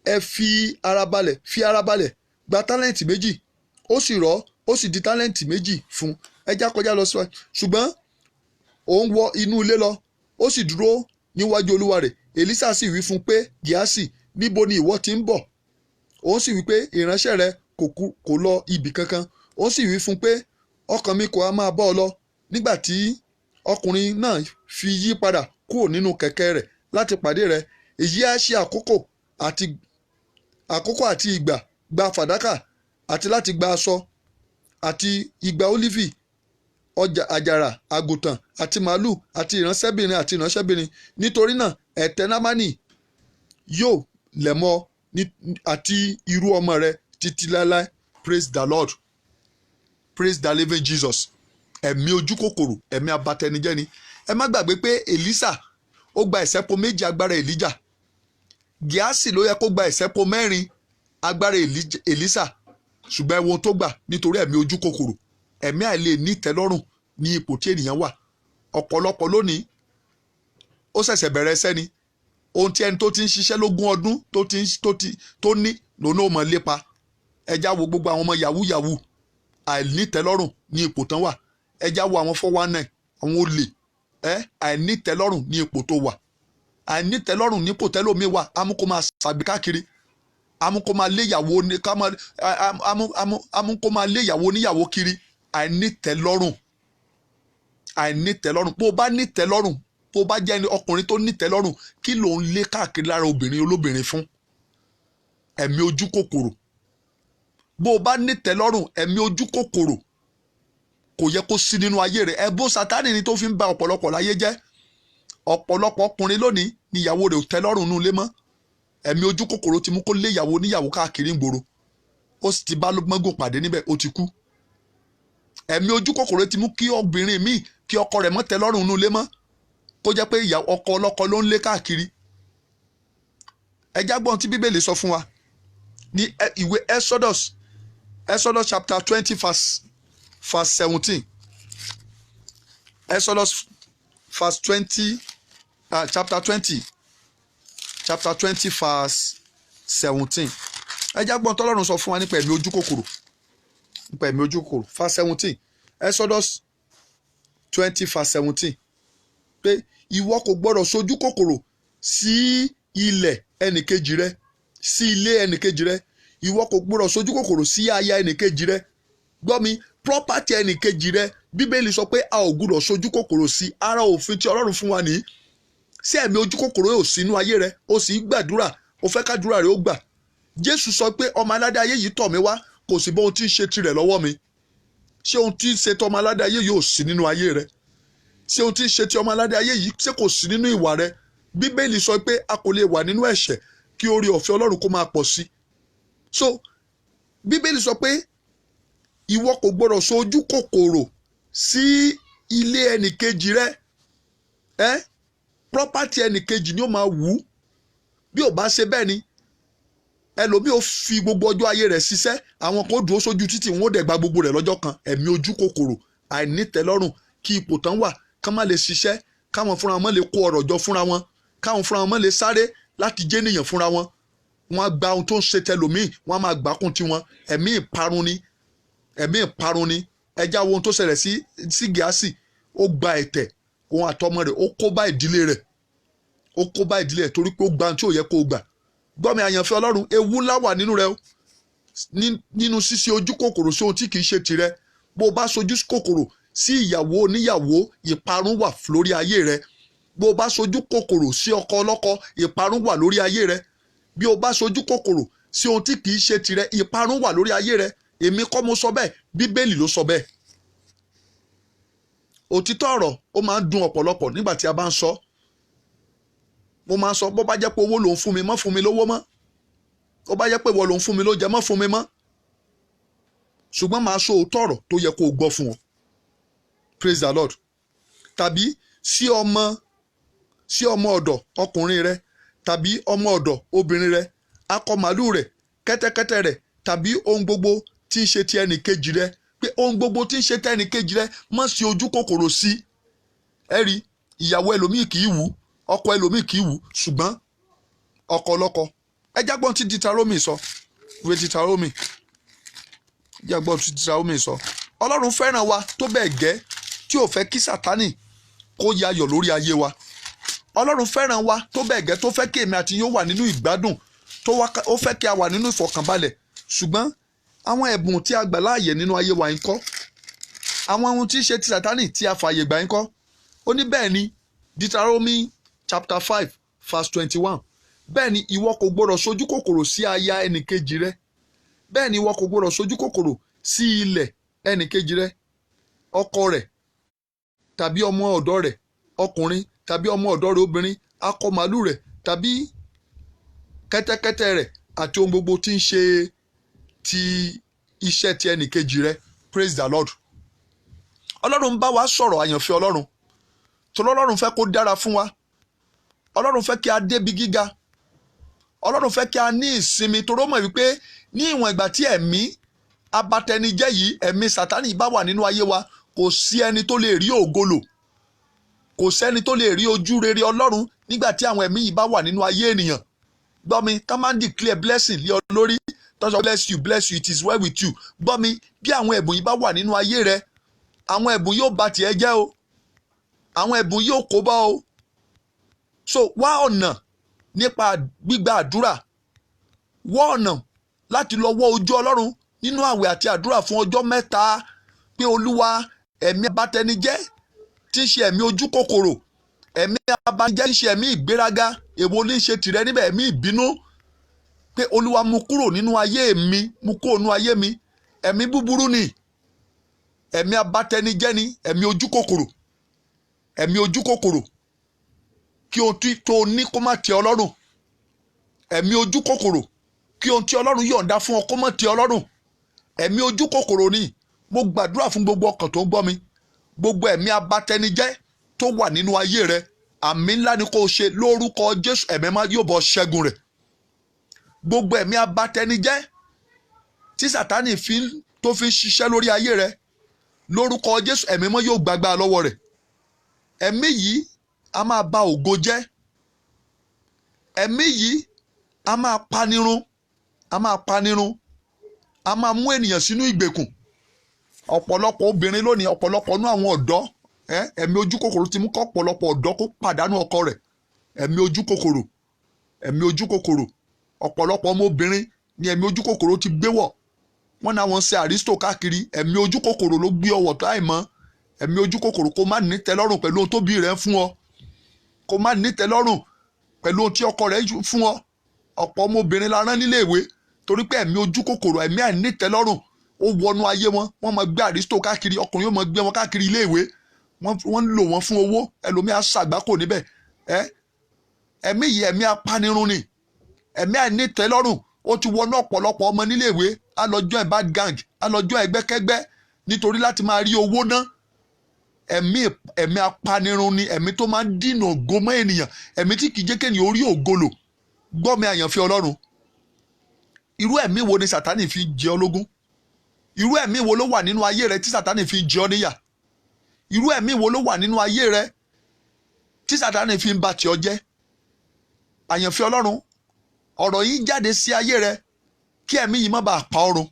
ẹ fi ara balẹ̀ gba tálẹ́ǹtì méjì. Ó sì rọ̀, ó sì di tálẹ́ǹtì méjì fún. Ẹ já kọjá lọ síwájú. Ṣùgbọ́n òun wọ inú ilé lọ, ó sì dúró níwájú olúwa rẹ̀. Èlísà sì wí fún pé, Gíásì, níbo ni ìwọ ti ń bọ̀? Òun sì wí pé, ìránṣẹ́ rẹ kò lọ ibì kankan. Òun sì wí fún pé, ọkàn mi kò á máa bá ọ lọ. Nígbà tí ọkùnrin náà fi yí padà kúrò nínú kẹ̀kẹ́ rẹ̀ láti pàdé rẹ̀, èyí á ṣe àkókò àti ìgbà gba fàdákà àti láti gba aṣọ àti ìgbà ólífì, ọjà àjàrà, àgùntàn àti màálù àti ìránṣẹ́bìnrin. Nítorí náà ẹ̀tẹ́ Námánì yóò lẹ̀ mọ́ àti irú ọmọ rẹ̀ títí láéláé. Praise the Lord. praise the living Jesus. Ẹ̀mí ojú kòkòrò, ẹ̀mí abatẹnijẹ́ ni. Ẹ má gbàgbé pé Èlísà ó gba ìṣẹ́po méjì agbára Èlíjà. Gíásì ló yẹ kó gba ìṣẹ́po 4 agbára Èlísà. Ṣùgbọ́n ẹ wo ohun tó gbà nítorí ẹ̀mí ojú kòkòrò. Ẹ̀mí àìlè ní ìtẹ́lọ́rùn ní ipò tí ènìyàn wà. Ọ̀pọ̀lọpọ̀ lónìí ó ṣẹ̀ṣẹ̀ bẹ̀rẹ̀ iṣẹ́ ni. Ohun tí ẹni tó ti ń ṣiṣẹ́ lógún ọdún tó ní lónà ó mọ̀ lépa. Ẹja wo gbogbo àwọn ọmọ yahoo àìnítẹ́lọ́rùn ní ipò tán wà. Ẹja wo àwọn 419 àwọn olè àìnítẹ́lọ́rùn ní ipò tó wà. Àìnítẹ́lọ́rùn ní ipò tẹ́lómi wà amúkó máa ṣàbí káàkiri, amúkó máa léyàwó oníyàwó kiri. Àìnítẹ́lọ́rùn. Bó o bá nítẹ́lọ́rùn, bó o bá jẹ́ ọkùnrin tó nítẹ́lọ́rùn, kí ló ń lé káàkiri lára obìnrin olóbìnrin fún? Ẹ̀mí ojú kòkòrò. Bó o bá nítẹ́lọ́rùn, ẹ̀mí ojú kòkòrò kò yẹ kó sí nínú ayé rẹ̀. Ẹ̀bùn Sátánì ni tó fi ń ba ọ̀pọ̀lọpọ̀ láyé jẹ́. Ọ̀pọ̀lọpọ̀ ọkùnrin lónìí ni ìyàwó rẹ̀ ò tẹ́lọ́rùn nínú ilé mọ́. Ẹ̀mí ojú kòkòrò ti mú kó lé ìyàwó oníyàwó káàkiri ìgboro. Ó sì ti bá mọ́gùn pàdé níbẹ̀, ó ti kú. Ẹ̀mí ojú kòkòrò ti mú kí obìnrin míì kí ọkọ rẹ̀ mọ́ tẹ́lọ́rùn nínú ilé mọ́. Kó jẹ́ pé ọkọ ọlọ́kọ ló ń lé káàkiri. Ẹ já gbọ́n tí Bíbélì sọ fún wa ní ìwé Exodus chapter 20 verse 17. Exodus verse 20 chapter 20 verse 17. Ẹ já gbọ́n tọ́lọ́run sọ fún wa nípa ẹ̀mí ojú kòkòrò. Verse 17. Exodus 20 verse 17. Pé ìwọ kò gbọ́dọ̀ sojú kòkòrò sí ilẹ̀ ẹnìkejì rẹ, sí ilé ẹnìkejì rẹ. Ìwọ kò gbọ́dọ̀ sojú kòkòrò sí aya ẹnìkejì rẹ. Gbọ́ mi, property ẹnìkejì rẹ, Bíbélì sọ pé a ò gbọ́dọ̀ sojú kòkòrò sí. Ara òfin tí Ọlọ́run fún wa nìyí. Sí ẹ̀mí ojú kòkòrò yóò sínú ayé rẹ, ó sì gbàdúrà, ó fẹ́ kádúrà rẹ ó gbà. Jésù sọ pé ọmọ aládé ayé yìí tọ̀ mí wá, kò sí bó ohun tí ń ṣe tirẹ̀ lọ́wọ́ mi. Ṣé ohun tí ń ṣe tí ọmọ aládé ayé yóò sí nínú ayé rẹ? Ṣé ohun tí ń ṣe tí ọmọ aládé ayé yìí ṣé kò sí nínú ìwà rẹ? Bíbélì sọ pé a kò lè wà nínú ẹ̀ṣẹ̀ kí oore ọ̀fẹ́ Ọlọ́run kó máa pọ̀ sí. So Bíbélì sọ pé ìwọ kò gbọdọ̀ sojú kòkòrò sí ilé ẹnìkejì rẹ. Property ẹnìkejì ni ó máa wù ú. Bí ò bá ṣe bẹ́ẹ̀ ni ẹlòmíì ó fi gbogbo ọjọ́ ayé rẹ̀ ṣiṣẹ́, àwọn kan ó dúró sójú títì wọn ó dẹ̀ gba gbogbo rẹ̀ lọ́jọ́ kan. Ẹ̀mí ojú kòkòrò, àìnítẹ́lọ́rùn, kí ipò tán wà ká má lè ṣiṣẹ́, káwọn fúnra wọn lè kó ọrọ̀ jọ fúnra wọn, káwọn fúnra wọn lè sáré láti jẹ́ ènìyàn fúnra wọn. Wọ́n á gba ohun tó ń ṣe tẹlòmíì, wọ́n á máa gbákùn tiwọn. Ẹ̀mí ìparun ni. Ẹja wo ohun tó ṣẹlẹ̀ sí Gíásì, ó gba ẹ̀tẹ̀, òun àtọmọ rẹ̀ ó kó bá ìdílé rẹ̀ torí pé ó gba ohun tí ò yẹ kó gbà. Gbọ́ mi àyànfẹ́ Ọlọ́run, ewu ńlá wà nínú rẹ o. Nínú ṣíṣe ojú kòkòrò sí ohun tí kì í ṣe tirẹ̀. Bó o bá sojú kòkòrò sí ìyàwó oníyàwó, ìparun wà lórí ayé rẹ. Bó o bá sojú kòkòrò sí ọkọ ọlọ́kọ, ìparun wà lórí ayé rẹ. Bí o bá sojú kòkòrò sí ohun tí kì í ṣe tirẹ̀, ìparun wà lórí ayé rẹ. Èmi kọ́ mo sọ bẹ́ẹ̀, Bíbélì ló sọ bẹ́ẹ̀. Òtítọ́ ọ̀rọ̀ ó máa ń dùn ọ̀pọ̀lọpọ̀ nígbà tí a bá ń sọ. Mo máa ń sọ bó bá jẹ́ pé owó ló ń fún mi, má fún mi lówó mọ́. Ó bá jẹ́ pé ìwọ ló ń fún mi lóúnjẹ, má fún mi mọ́. Ṣùgbọ́n máa sọ òótọ́ ọ̀rọ̀ tó yẹ kó o gbọ́ fún ọ. Praise the Lord. Tàbí sí ọmọ ọ̀dọ̀ ọkùnrin rẹ, tàbí ọmọ ọ̀dọ̀ obìnrin rẹ, akọ màlúù rẹ, kẹ́tẹ́kẹ́tẹ́ rẹ, tàbí ohun gbogbo tí ń ṣe ti ẹnì kejì rẹ. Pé ohun gbogbo tí ń ṣe ti ẹnì kejì rẹ má sí ojú kòkòrò sí. Ẹ rí, ìyàwó ẹlòmíì kì í wù, ọkọ ẹlòmíì kì í wù, ṣùgbọ́n ọkọ ọlọ́kọ. Ẹ jágbọ́n tí Deuteronomy sọ. Ìwé Deuteronomy. Jágbọ́n tí Deuteronomy sọ. Ọlọ́run fẹ́ràn wa tó bẹ́ẹ̀ gẹ́ tí ò fẹ́ kí Sátánì kó yayọ̀ lórí ayé wa. Ọlọ́run fẹ́ràn wa tó bẹ́ẹ̀ gẹ́ tó fẹ́ kí èmi àti yín wà nínú ìgbádùn, ó fẹ́ kí a wà nínú ìfọ̀kànbalẹ̀. Ṣùgbọ́n àwọn ẹ̀bùn tí a gbà láàyè nínú ayé wa ń kọ́. Àwọn ohun tí ń ṣe ti Sátánì tí a fààyè gbà ń kọ́. Ó ní bẹ́ẹ̀ ni Deuteronomy chapter 5 verse 21. Bẹ́ẹ̀ ni ìwọ kò gbọdọ̀ sojú kòkòrò sí aya ẹnìkejì rẹ. Bẹ́ẹ̀ ni ìwọ kò gbọdọ̀ sojú kòkòrò sí ilẹ̀ ẹnìkejì rẹ, ọkọ rẹ̀ tàbí ọmọ ọ̀dọ̀ rẹ̀ ọkùnrin tàbí ọmọ ọ̀dọ̀ rẹ̀ obìnrin, akọ màlúù rẹ̀ tàbí kẹ́tẹ́kẹ́tẹ́ rẹ̀ àti ohun gbogbo tí ń ṣe ti iṣẹ́ ti ẹnìkejì rẹ. praise the Lord. Ọlọ́run bá wa sọ̀rọ̀ àyànfẹ́ Ọlọ́run torí Ọlọ́run fẹ́ kó dára fún wa. Ọlọ́run fẹ́ kí a débi gíga. Ọlọ́run fẹ́ kí a ní ìsinmi torí ó mọ̀ wípé ní ìwọ̀n ìgbà tí ẹ̀mí abatẹnijẹ́ yìí, ẹ̀mí Sátánì bá wà nínú ayé wa, kò sí ẹni tó lè rí ògo lò. Kò sẹ́ni tó lè rí ojú rere Ọlọ́run nígbà tí àwọn ẹ̀mí yìí bá wà nínú ayé ènìyàn. Gbọ́ mi, ká máa ń declare blessing lé ọ lórí. Tọ́sọ bless you, it is well with you. Gbọ́ mi, bí àwọn ẹ̀bùn yìí bá wà nínú ayé rẹ, àwọn ẹ̀bùn yóò bà tiẹ̀ jẹ́ o. Àwọn ẹ̀bùn yóò kó bá o. So wá ọ̀nà nípa gbígba àdúrà. Wá ọ̀nà láti lọ wọ́ ojú Ọlọ́run nínú àwẹ̀ àti àdúrà fún ọjọ́ 3 pé Olúwa, ẹ̀mí abatẹnijẹ́ tí ń ṣe ẹ̀mí ojú kòkòrò, ẹ̀mí abatẹnijẹ́ tí ń ṣe ẹ̀mí ìgbéraga, èwo ní ṣe tìrẹ níbẹ̀, ẹ̀mí ìbínú, pé Olúwa mú kúrò nínú ayé mi, mú kúrò nínú ayé mi. Ẹ̀mí búburú ni, ẹ̀mí abatẹnijẹ́ ni, ẹ̀mí ojú kòkòrò, ẹ̀mí ojú kòkòrò, kí ohun tó ní kó má tẹ́ ọ lọ́rùn. Ẹ̀mí ojú kòkòrò, kí ohun tí Ọlọ́run yọ̀ǹda fún ọ kó má tẹ́ ọ lọ́rùn. Ẹ̀mí ojú kòkòrò ni. Mo gbàdúrà fún gbogbo ọkàn tó ń gbọ́ mi. Gbogbo ẹ̀mí abatẹnijẹ́ tó wà nínú ayé rẹ, àmì ńlá ni kó o ṣe lórúkọ Jésù. Ẹ̀mí máa yóò bọ́ ṣẹ́gun rẹ̀. Gbogbo ẹ̀mí abatẹnijẹ́ tí Sátánì tó fi ń ṣiṣẹ́ lórí ayé rẹ, lórúkọ Jésù, ẹ̀mí máa yóò gbàgbà lọ́wọ́ rẹ̀. Ẹ̀mí yìí a máa ba ògo jẹ́. Ẹ̀mí yìí a máa panirun, a máa panirun, a máa mú ènìyàn sínú ìgbèkùn. Ọ̀pọ̀lọpọ̀ obìnrin lónìí, ọ̀pọ̀lọpọ̀ nú àwọn ọ̀dọ́, ẹ̀mí ojú kòkòrò ti mú kọ́ ọ̀pọ̀lọpọ̀ ọ̀dọ́ kó pàdánù ọkọ rẹ̀. Ẹ̀mí ojú kòkòrò, ẹ̀mí ojú kòkòrò. Ọ̀pọ̀lọpọ̀ ọmọbìnrin ni ẹ̀mí ojú kòkòrò ti gbé wọ̀. Wọ́n náà wọ́n ṣe àrísítò káàkiri. Ẹ̀mí ojú kòkòrò ló gbé ọwọ́ tó àìmọ́. Ẹ̀mí ojú kòkòrò, kó má ní tẹ́lọ́rùn pẹ̀lú ohun tóbi rẹ̀ fún ọ. Kó má ní tẹ́lọ́rùn pẹ̀lú ohun tí ọkọ rẹ̀ fún ọ. Ọ̀pọ̀ ọmọbìnrin la rán nílé ìwé torí pé ẹ̀mí ojú kòkòrò, ẹ̀mí àìní tẹ́lọ́rùn ó wọnú ayé wọn. Wọ́n máa gbé àrísítò káàkiri, ọkùnrin yóò máa gbé wọn káàkiri ilé ìwé. Wọ́n lò wọ́n fún owó, ẹlòmíà ṣàgbákò níbẹ̀. Ẹ̀mí yìí ẹ̀mí apanirun ni. Ẹ̀mí àìní tẹ́lọ́rùn ó ti wọnú ọ̀pọ̀lọpọ̀ ọmọ nílé ìwé. Á lọ join bad gang, á lọ join ẹgbẹ́kẹ́gbẹ́ nítorí láti máa rí owó ná. Ẹ̀mí apanirun ni, ẹ̀mí tó máa ń dínà ògo mọ́ ènìyàn, ẹ̀mí tí kìí jẹ́ kéèyàn orí ògo lò. Gbọ́ mi àyànfẹ́ Ọlọ́run. Irú ẹ̀mí wo ni Sátánì fi jẹ ọ́ lógún? Irú ẹ̀mí wo ló wà nínú ayé rẹ tí Sátánì fi jẹ ọ́ níyà? Irú ẹ̀mí wo ló wà nínú ayé rẹ tí Sátánì fi ń bà tì ọ́ jẹ́? Àyànfẹ́ Ọlọ́run, ọ̀rọ̀ yìí jáde sí ayé rẹ kí ẹ̀mí yìí má bàa pa ọ́ run.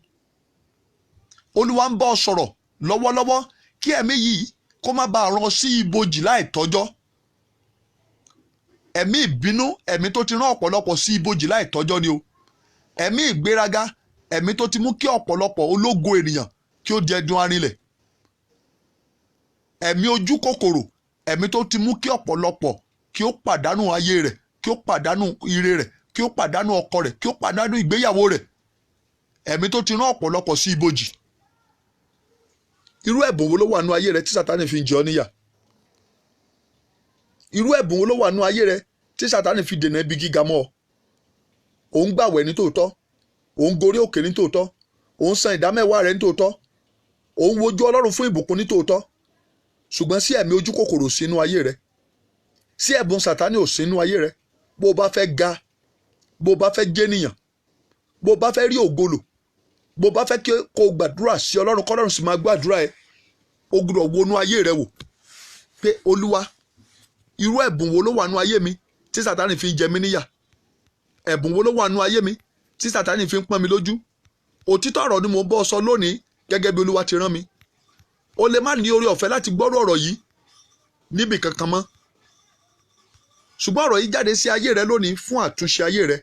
Olúwa ń bá ọ sọ̀rọ̀ lọ́wọ́lọ́wọ́ kí ẹ̀mí yìí kó má bàa rán sí ibojì láì tọ́jọ́. Ẹ̀mí ìbínú, ẹ̀mí tó ti rán ọ̀pọ̀lọpọ̀ sí ibojì láì tọ́jọ́ ni o. Ẹ̀mí ìgbéraga, ẹ̀mí tó ti mú kí ọ̀pọ̀lọpọ̀ ológo ènìyàn kí ó di ẹdun arinlẹ̀. Ẹ̀mí ojú kòkòrò, ẹ̀mí tó ti mú kí ọ̀pọ̀lọpọ̀ kí ó pàdánù ayé rẹ̀, kí ó pàdánù ire rẹ̀, kí ó pàdánù ọkọ rẹ̀, kí ó pàdánù ìgbéyàwó rẹ̀. Ẹ̀mí tó ti rán ọ̀pọ̀lọpọ̀ sí ibojì. Irú ẹ̀bùn wo ló wà nínú ayé rẹ tí Sátánì fi ń jẹ ọ́ níyà? Irú ẹ̀bùn wo ló wà nínú ayé rẹ tí Sátánì fi dènà ibi gíga mọ́ ọ? Òun gbàwẹ̀ ní tòótọ́, òun gorí òkè ní tòótọ́, òun san ìdámẹ́wàá rẹ̀ ní tòótọ́, òun wojú Ọlọ́run fún ìbùkún ní tòótọ́, ṣùgbọ́n sí ẹ̀mí ojú kòkòrò sínú ayé rẹ, sí ẹ̀bùn Sátánì ò sínú ayé rẹ. Bó o bá fẹ́ ga, bó o bá fẹ́ jẹ́nìyàn, bó o bá fẹ́ rí ògo lò, bó o bá fẹ́ kó o gbàdúrà sí Ọlọ́run k'Ọlọ́run sì máa gbàdúrà ẹ, o gbọ́dọ̀ wọnú ayé rẹ wò pé Olúwa, irú ẹ̀bùn wo ló wà nínú ayé mi tí Sátánì fi ń jẹ mí níyà? Ẹ̀bùn wo ló wà nínú ayé mi tí Sátánì fi ń pọ́n mi lójú? Òtítọ́ ọ̀rọ̀ ni mo bọ́ sọ lónìí gẹ́gẹ́ bí Olúwa ti rán mi. O lè má ní oore ọ̀fẹ́ láti gbọ́rọ̀ ọ̀rọ̀ yìí níbi kankan mọ́, ṣùgbọ́n ọ̀rọ̀ yìí jáde sí ayé rẹ lónìí fún àtúnṣe ayé rẹ.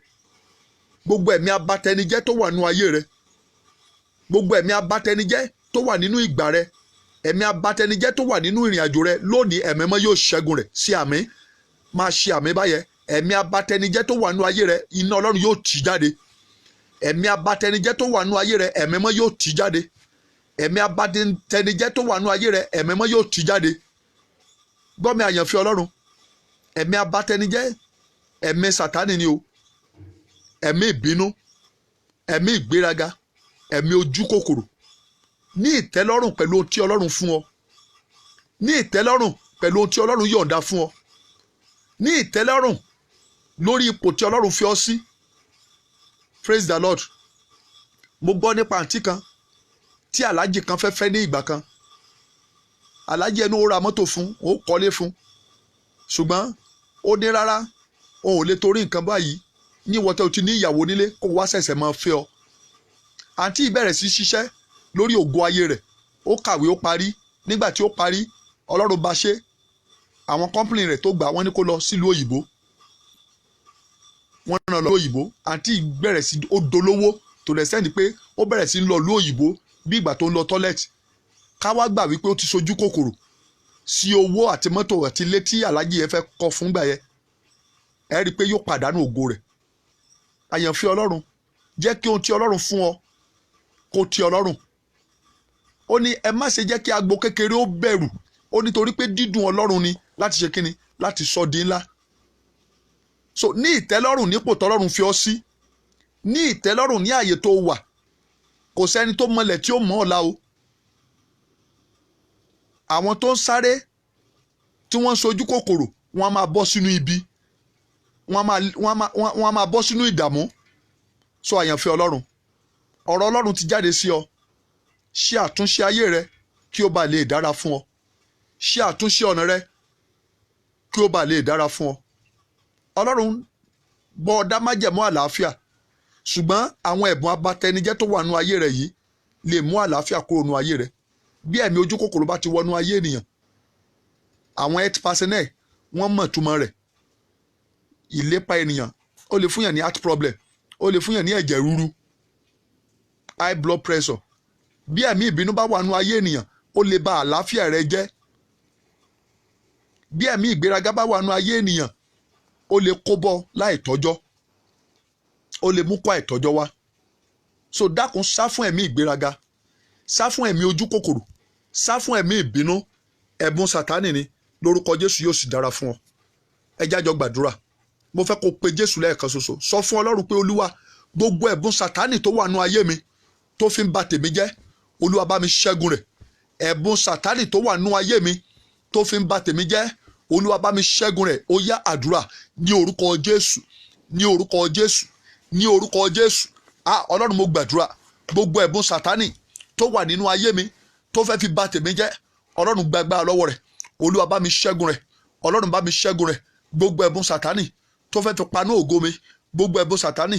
Gbogbo ẹ̀mí abatẹnijẹ́ tó wà nínú ayé rẹ, gbogbo ẹ̀mí abatẹnijẹ́ tó wà nínú ìgbà rẹ, ẹ̀mí abatẹnijẹ́ tó wà nínú ìrìn àjò rẹ, lónìí ẹ̀mí mọ́ yóò ṣẹ́gun rẹ̀. Sí àmì, máa ṣe àmì báyẹn. Ẹ̀mí abatẹnijẹ́ tó wà nínú ayé rẹ, iná Ọlọ́run yóò tì jáde. Ẹ̀mí abatẹnijẹ́ tó wà nínú ayé rẹ, ẹ̀mí mọ́ yóò tì jáde. Ẹ̀mí abatẹnijẹ́ tó wà nínú ayé rẹ, ẹ̀mí mọ́ yóò tì jáde. Gbọ́ mi àyànfẹ́ Ọlọ́run, ẹ̀mí abatẹnijẹ́, ẹ̀mí Sátánì ni o. Ẹ̀mí ìbínú, ẹ̀mí ìgbéraga, ẹ̀mí ojú kòkòrò, ní ìtẹ́lọ́rùn pẹ̀lú ohun tí Ọlọ́run fún ọ, ní ìtẹ́lọ́rùn pẹ̀lú ohun tí Ọlọ́run yọ̀ǹda fún ọ, ní ìtẹ́lọ́rùn lórí ipò tí Ọlọ́run fi ọ sí. Praise the Lord. Mo gbọ́ nípa àǹtí kan tí aláàjì kan fẹ́ ní ìgbà kan. Aláàjì ẹnu ó ra mọ́tò fún, ó kọ́lé fún, ṣùgbọ́n ó ní rárá òun ò lè torí nǹkan báyìí ní ìwọ́tẹ́ o ti ní ìyàwó nílé kó wá ṣẹ̀ṣẹ̀ máa fẹ́ ọ. Àǹtí ìbẹ̀rẹ̀ sí ṣiṣẹ́ lórí ògo ayé rẹ̀, ó kàwé ó parí. Nígbà tí ó parí, Ọlọ́run bá ṣe, àwọn kọ́mpìnì rẹ̀ tó gbà wọ́n ní kó lọ sílùú òyìnbó, wọ́n náà lọ òyìnbó. Àǹtí bẹ̀rẹ̀ sí ó dolówó tó lẹ̀ sẹ́ni pé ó bẹ̀rẹ̀ sí ń lọ ìlú òyìnbó bí ìgbà tó ń lọ tọ́lẹ̀tì. Ká wá gbà wípé ó ti sojú kòkòrò sí owó àti mọ́tò àti ilé tí aláàjì yẹn fẹ́ kọ́ fún gbà yẹn, ẹ rí i pé yóò pàdánù ògo rẹ̀. Àyànfẹ́ Ọlọ́run, jẹ́ kí ohun tí Ọlọ́run fún ọ kó tẹ́ ọ lọ́rùn. Ó ní ẹ má ṣe jẹ́ kí agbo kékeré ó bẹ̀rù. Ó ní torí pé dídùn Ọlọ́run ni láti ṣe kíni, láti sọ di ńlá. So ní ìtẹ́lọ́rùn nípò tọ́lọ́run fi ọ sí, ní ìtẹ́lọ́rùn ní ààyè tó wà, kò sẹ́ni tó mọlẹ̀ tí ó mọ̀ ọ́ la o. Àwọn tó ń sáré tí wọ́n ń sojú kòkòrò, wọ́n á máa bọ́ sínú ibi, wọ́n á máa bọ́ sínú ìdààmú. So àyànfẹ́ Ọlọ́run, ọ̀rọ̀ Ọlọ́run ti jáde sí ọ. Ṣe àtúnṣe ayé rẹ kí ó bá lè dára fún ọ. Ṣe àtúnṣe ọ̀nà rẹ kí ó bá lè dára fún ọ. Ọlọ́run bọ́ ọ dá májẹ̀mú àlàáfíà, ṣùgbọ́n àwọn ẹ̀bùn abatẹnijẹ́ tó wà nú ayé rẹ yìí lè mú àlàáfíà kúrò nú ayé rẹ. Bí ẹ̀mí ojú kòkòrò bá ti wọnú ayé ènìyàn, àwọn health personnel wọ́n mọ̀ túmọ̀ rẹ̀. Ìlépa ènìyàn ó lè fún yàn ní heart problem, ó lè fún yàn ní ẹ̀jẹ̀ ríru, high blood pressure. Bí ẹ̀mí ìbínú bá wà nú ayé ènìyàn, ó lè ba àlàáfíà rẹ jẹ́. Bí ẹ̀mí ìgbéraga bá wà nú ayé ènìyàn, ó lè kó bọ́ láì tọ́jọ́, ó lè mú kó àìtọ́jọ́ wá. So dákun sá fún ẹ̀mí ìgbéraga, sá fún ẹ̀mí ojú kòkòrò, sá fún ẹ̀mí ìbínú. Ẹ̀bùn Sátánì ni, lórúkọ Jésù yóò sì dára fún ọ. Ẹ jájọ gbàdúrà. Mo fẹ́ kó pe Jésù lẹ́ẹ̀kan ṣoṣo. Sọ fún Ọlọ́run pé Olúwa, gbogbo ẹ̀bùn Sátánì tó wà nú ayé mi tó fi ń ba tèmi jẹ́, Olúwa bá mi ṣẹ́gun rẹ̀. Ẹ̀bùn Sátánì tó wà nú ayé mi tó fi ń ba tèmi jẹ́, Olúwa bá mi ṣẹ́gun rẹ̀. Ó yá àdúrà ní orúkọ Jésù, ní orúkọ Jésù, ní orúkọ Jésù. Ọlọ́run mo gbàdúrà, gbogbo ẹ̀bùn Sátánì tó wà nínú ayé mi tó fẹ́ fi ba tèmi jẹ́, Ọlọ́run gbàgbà lọ́wọ́ rẹ̀. Olúwa bá mi ṣẹ́gun rẹ̀. Ọlọ́run bá mi ṣẹ́gun rẹ̀. Gbogbo ẹ̀bùn Sátánì tó fẹ́ fi paná ògo mi, gbogbo ẹ̀bùn Sátánì,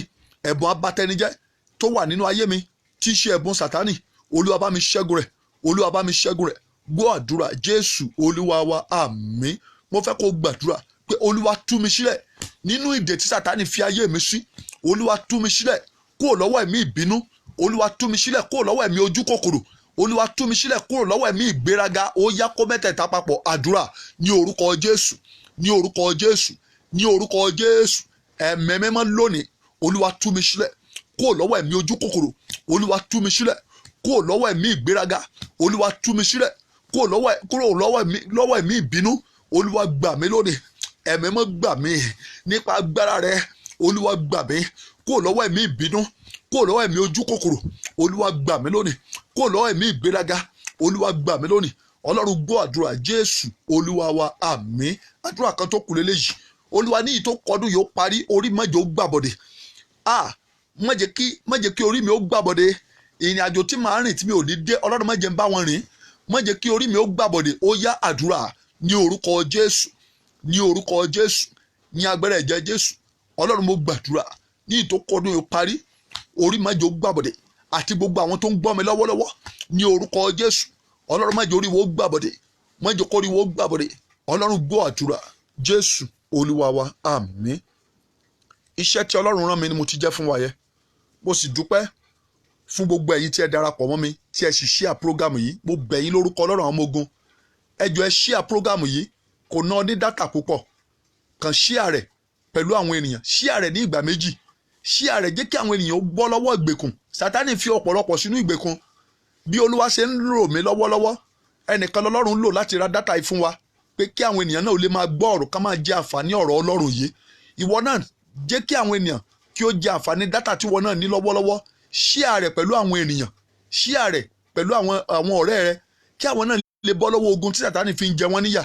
ẹ̀bùn abatẹnijẹ́ tó wà nínú ayé mi tí í ṣe ẹ̀bùn Sátánì, Olúwa bá mi ṣẹ́gun rẹ̀. Olúwa bá mi ṣẹ́gun rẹ̀. Gbọ́ àdúrà Jésù Olúwa wa, àmín. Mo fẹ́ kó gbàdúrà pé Olúwa tú mi sílẹ̀ nínú ìdè tí Sátánì fi ayé mi sí. Olúwa tú mi sílẹ̀ kúrò lọ́wọ́ ẹ̀mí ìbínú. Olúwa tú mi sílẹ̀ kúrò lọ́wọ́ ẹ̀mí ojú kòkòrò. Olúwa tú mi sílẹ̀ kúrò lọ́wọ́ ẹ̀mí ìgbéraga. Ó yá kó mẹ́tẹ̀ẹ̀ta papọ̀. Àdúrà ní orúkọ Jésù, ní orúkọ Jésù, ní orúkọ Jésù. Ẹ̀mí mímọ́ lónìí, Olúwa tú mi sílẹ̀ kúrò lọ́wọ́ ẹ̀mí ojú kòkòrò. Olúwa tú mi sílẹ̀ kúrò lọ́wọ́ ẹ̀mí ìgbéraga. Olúwa tú mi sílẹ̀ kúrò lọ́wọ́ ẹ̀mí ìbínú. Olúwa gbà mí lónìí. Ẹ̀mí mímọ́ gbà mí nípa agbára rẹ̀. Olúwa gbà mí kúrò lọ́wọ́ ẹ̀mí ìbínú, kúrò lọ́wọ́ ẹ̀mí ojú kòkòrò. Olúwa gbà mí lónìí kúrò lọ́wọ́ ẹ̀mí ìgbéraga. Olúwa gbà mí lónìí. Ọlọ́run gbọ́ àdúrà Jésù Olúwa wa, àmín. Àdúrà kan tó kù lélẹ́yìí. Olúwa ní ìtò kọdún yóò parí, orí mẹ́jọ ó gbàbọ̀dé. Má jẹ́ kí orí mi ó gbàbọ̀dé. Ìrìn àjò tí màá rìn tí mi ò ní dé, Ọlọ́run má jẹ́ ń bá wọn rìn. Má jẹ́ kí orí mi ó gbàbọ̀dé. Ó yá àdúrà ní orúkọ Jésù, ní orúkọ Jésù, ní agbára ẹ̀jẹ̀ Jésù. Ọlọ́run mo gbàdúrà ní ìtò kọdún yóò parí, orí mẹ́jọ ó gbàbọ̀dé. Àti gbogbo àwọn tó ń gbọ́ mi lọ́wọ́lọ́wọ́ ní orúkọ Jésù. Ọlọ́run má jẹ́ orí wo ó gbàbọ̀dé, má jẹ́ kórí wo ó gbàbọ̀dé. Ọlọ́run gbọ́ àdúrà Jésù Olúwa wa, àmín. Iṣẹ́ tí Ọlọ́run rán mi ni mo ti jẹ́ fún wa yẹ. Mo sì dúpẹ́ fún gbogbo ẹ̀yin tí ẹ darapọ̀ mọ́ mi tí ẹ sì ṣíà prógámù yìí. Mo bẹ̀ yín lórúkọ Ọlọ́run àwọn ọmọ ogun, ẹ jọ̀ọ́ ẹ ṣíà prógámù yìí. Kò ná ní dátà púpọ̀, kàn ṣíà rẹ̀ pẹ̀lú àwọn ènìyàn. Ṣíà rẹ̀ ní ìgbà méjì. Ṣíà rẹ̀ jẹ́ kí àwọn ènìyàn bọ́ lọ́wọ́ ìgbèkùn. Sátánì fi ọ̀pọ̀lọpọ̀ sínú ìgbèkùn. Bí Olúwa ṣe ń rò mí lọ́wọ́lọ́wọ́, ẹnìkan lọ́lọ́run lò láti ra dátà yìí fún wa pé kí àwọn ènìyàn náà lè máa gbọ́ ọ̀rọ̀, ká máa jẹ àǹfààní ọ̀rọ̀ Ọlọ́run yìí. Ìwọ náà jẹ́ kí àwọn ènìyàn kí ó jẹ àǹfààní dátà tí ìwọ náà ní lọ́wọ́lọ́wọ́. Ṣíà rẹ̀ pẹ̀lú àwọn ènìyàn. Ṣíà rẹ̀ pẹ̀lú àwọn ọ̀rẹ́ rẹ kí àwọn náà lè bọ́ lọ́wọ́ ogun tí Sátánì fi ń jẹ wọ́n níyà.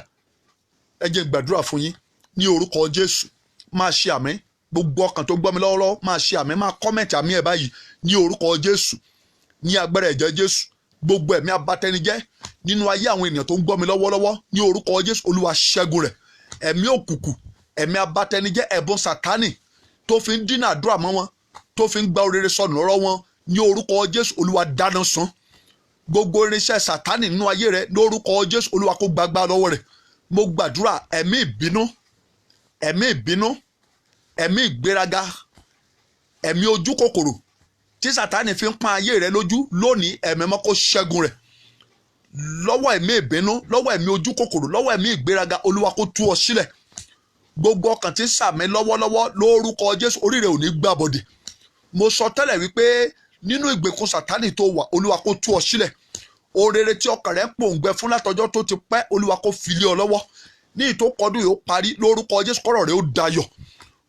Ẹ jẹ́ gbàdúrà fún yín ní orúkọ Jésù. Máa ṣe àmín. Gbogbo ọkàn tó gbọ́ mi lọ́wọ́lọ́wọ́ máa ṣe àmín, máa kọ́mẹ̀ntì àmín ẹ̀ báyìí ní orúkọ Jésù, ní agbára ẹ̀jẹ̀ Jésù. Gbogbo ẹ̀mí abatẹnijẹ́ nínú ayé àwọn ènìyàn tó ń gbọ́ mi lọ́wọ́lọ́wọ́ ní orúkọ Jésù, Olúwa ṣẹ́gun rẹ̀. Ẹ̀mí òkùnkùn, ẹ̀mí abatẹnijẹ́, ẹ̀bùn Sátánì tó fi ń dínà àdúrà mọ́ wọn, tó fi ń gba orere sọnù lọ́rọ̀ wọn ní orúkọ Jésù, Olúwa dáná sun. Gbogbo irinṣẹ́ Sátánì nínú ayé rẹ lórúkọ Jésù, Olúwa kó gbàgbà lọ́wọ́ rẹ̀. Mo gbàdúrà ẹ̀mí ìbínú, ẹ̀mí ìgbéraga, ẹ̀mí ojú kòkòrò tí Sátánì fi ń pọ́n ayé rẹ lójú lónìí, ẹ̀mí mọ́ kó ṣẹ́gun rẹ̀. Lọ́wọ́ ẹ̀mí ìbínú, lọ́wọ́ ẹ̀mí ojú kòkòrò, lọ́wọ́ ẹ̀mí ìgbéraga, Olúwa kó tú ọ sílẹ̀. Gbogbo ọkàn tí ń sàmì lọ́wọ́lọ́wọ́ lórúkọ Jésù, orí rẹ̀ ò ní gbàbọ̀dè. Mo sọ tẹ́lẹ̀ wípé nínú ìgbèkùn Sátánì tó wà, Olúwa kó tú ọ sílẹ̀. Orere tí ọkàn rẹ̀ ń pòǹgbẹ fún látọjọ́ tó ti pẹ́, Olúwa kó fi lé ọ lọ́wọ́. Ní ìtókọdún yóò parí lórúkọ Jésù, kọ́rọ̀ rẹ̀ ó dayọ̀.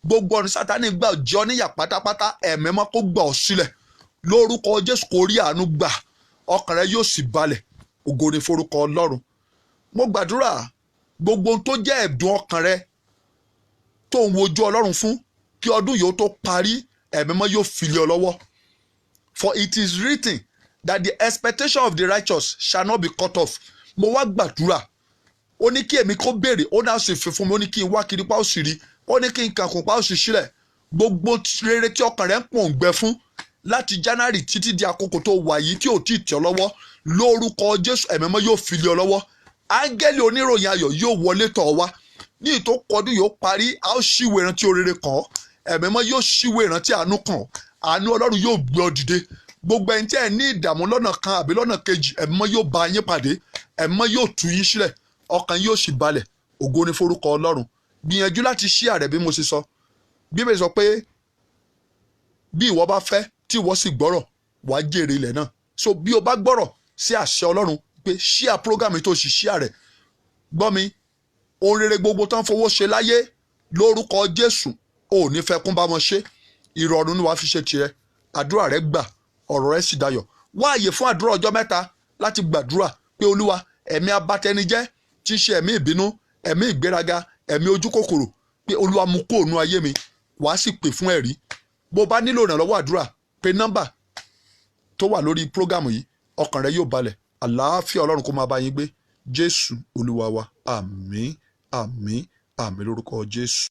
Gbogbo ọ̀nà Sátánì gbà jẹ ọ́ níyà pátápátá, ẹ̀mí mọ́ kó gbà ọ́ sílẹ̀. Lórúkọ Jésù kó rí àánú gbà, ọkàn rẹ̀ yóò sì balẹ̀. Ògo ni forúkọ Ọlọ́run. Mo gbàdúrà gbogbo ohun tó jẹ́ ẹ̀dùn ọkàn rẹ tó ń wojú Ọlọ́run fún kí ọdún yóò tó parí, ẹ̀mí mọ́ yóò fi lé ọ lọ́wọ́. For it is written that the expectation of the righteous shall not be cut off. Mo wá gbàdúrà, ó ní kí èmi kó béèrè, ó náà sì fi fún mi, ó ní kí n wá kiri pa ó sì rí, ó ní kí n kankun pa ó sì sílẹ̀. Gbogbo rere tí ọkàn rẹ̀ ń pòǹgbẹ fún láti January títí di àkókò tó wà yìí tí ò tí ì tẹ̀ ọ́ lọ́wọ́, lórúkọ Jésù ẹ̀mí mọ́ yóò fi lé ọ lọ́wọ́. Áńgẹ́lì oníròyìn ayọ̀ yóò wọlé tọ̀ ọ́ wá. Ní ìtókọdún yóò parí, a ó ṣíwèé ìrántí orere kàn ọ́. Ẹ̀mí mọ́ yóò ṣíwèé ìrántí àánú kàn ọ́. Àánú Ọlọ́run yóò gbé ọ dìde. Gbogbo ẹni tí ẹ ní ìdààmú lọ́nà kan àbí lọ́nà kejì, ẹ̀mí mọ́ yóò bá yín pàdé. Ẹ̀mí mọ́ yóò tú yín sílẹ̀. Ọkàn yóò sì balẹ̀. Ògo ni forúkọ Ọlọ́run. Gbìyànjú láti share rẹ̀ bí mo ṣe sọ. Bíbélì sọ pé bí ìwọ bá fẹ́ tí ìwọ sì gbọ́rọ̀, wàá jèrè ilẹ̀ náà. So bí o bá gbọ́rọ̀ sí àṣẹ Ọlọ́run pé share program tó sì share rẹ̀, gbọ́ mi, ohun rere gbogbo tán fowó ṣe láyé lórúkọ Jésù ò ní fẹ́ kún bá wọn ṣe. Ìrọ̀rùn ni wàá fi ṣe tirẹ̀. Àdúrà rẹ gbà, ọ̀rọ̀ rẹ sì dayọ̀. Wá àyè fún àdúrà ọjọ́ mẹ́ta láti gbàdúrà pé Olúwa, ẹ̀mí abatẹnijẹ́ tí ń ṣe ẹ̀mí ìbínú, ẹ̀mí ìgbéraga, ẹ̀mí ojú kòkòrò, pé Olúwa mú kúrò nínú ayé mi. Wàá sì pè fún ẹ̀rí. Bó bá nílò ìrànlọ́wọ́ àdúrà, pé nọ́mbà tó wà lórí prógámù yìí, ọkàn rẹ yóò balẹ̀. Àlàáfíà Ọlọ́run kó máa bá yín gbé. Jésù Olúwa wa. Àmín, àmín, àmín lórúkọ Jésù.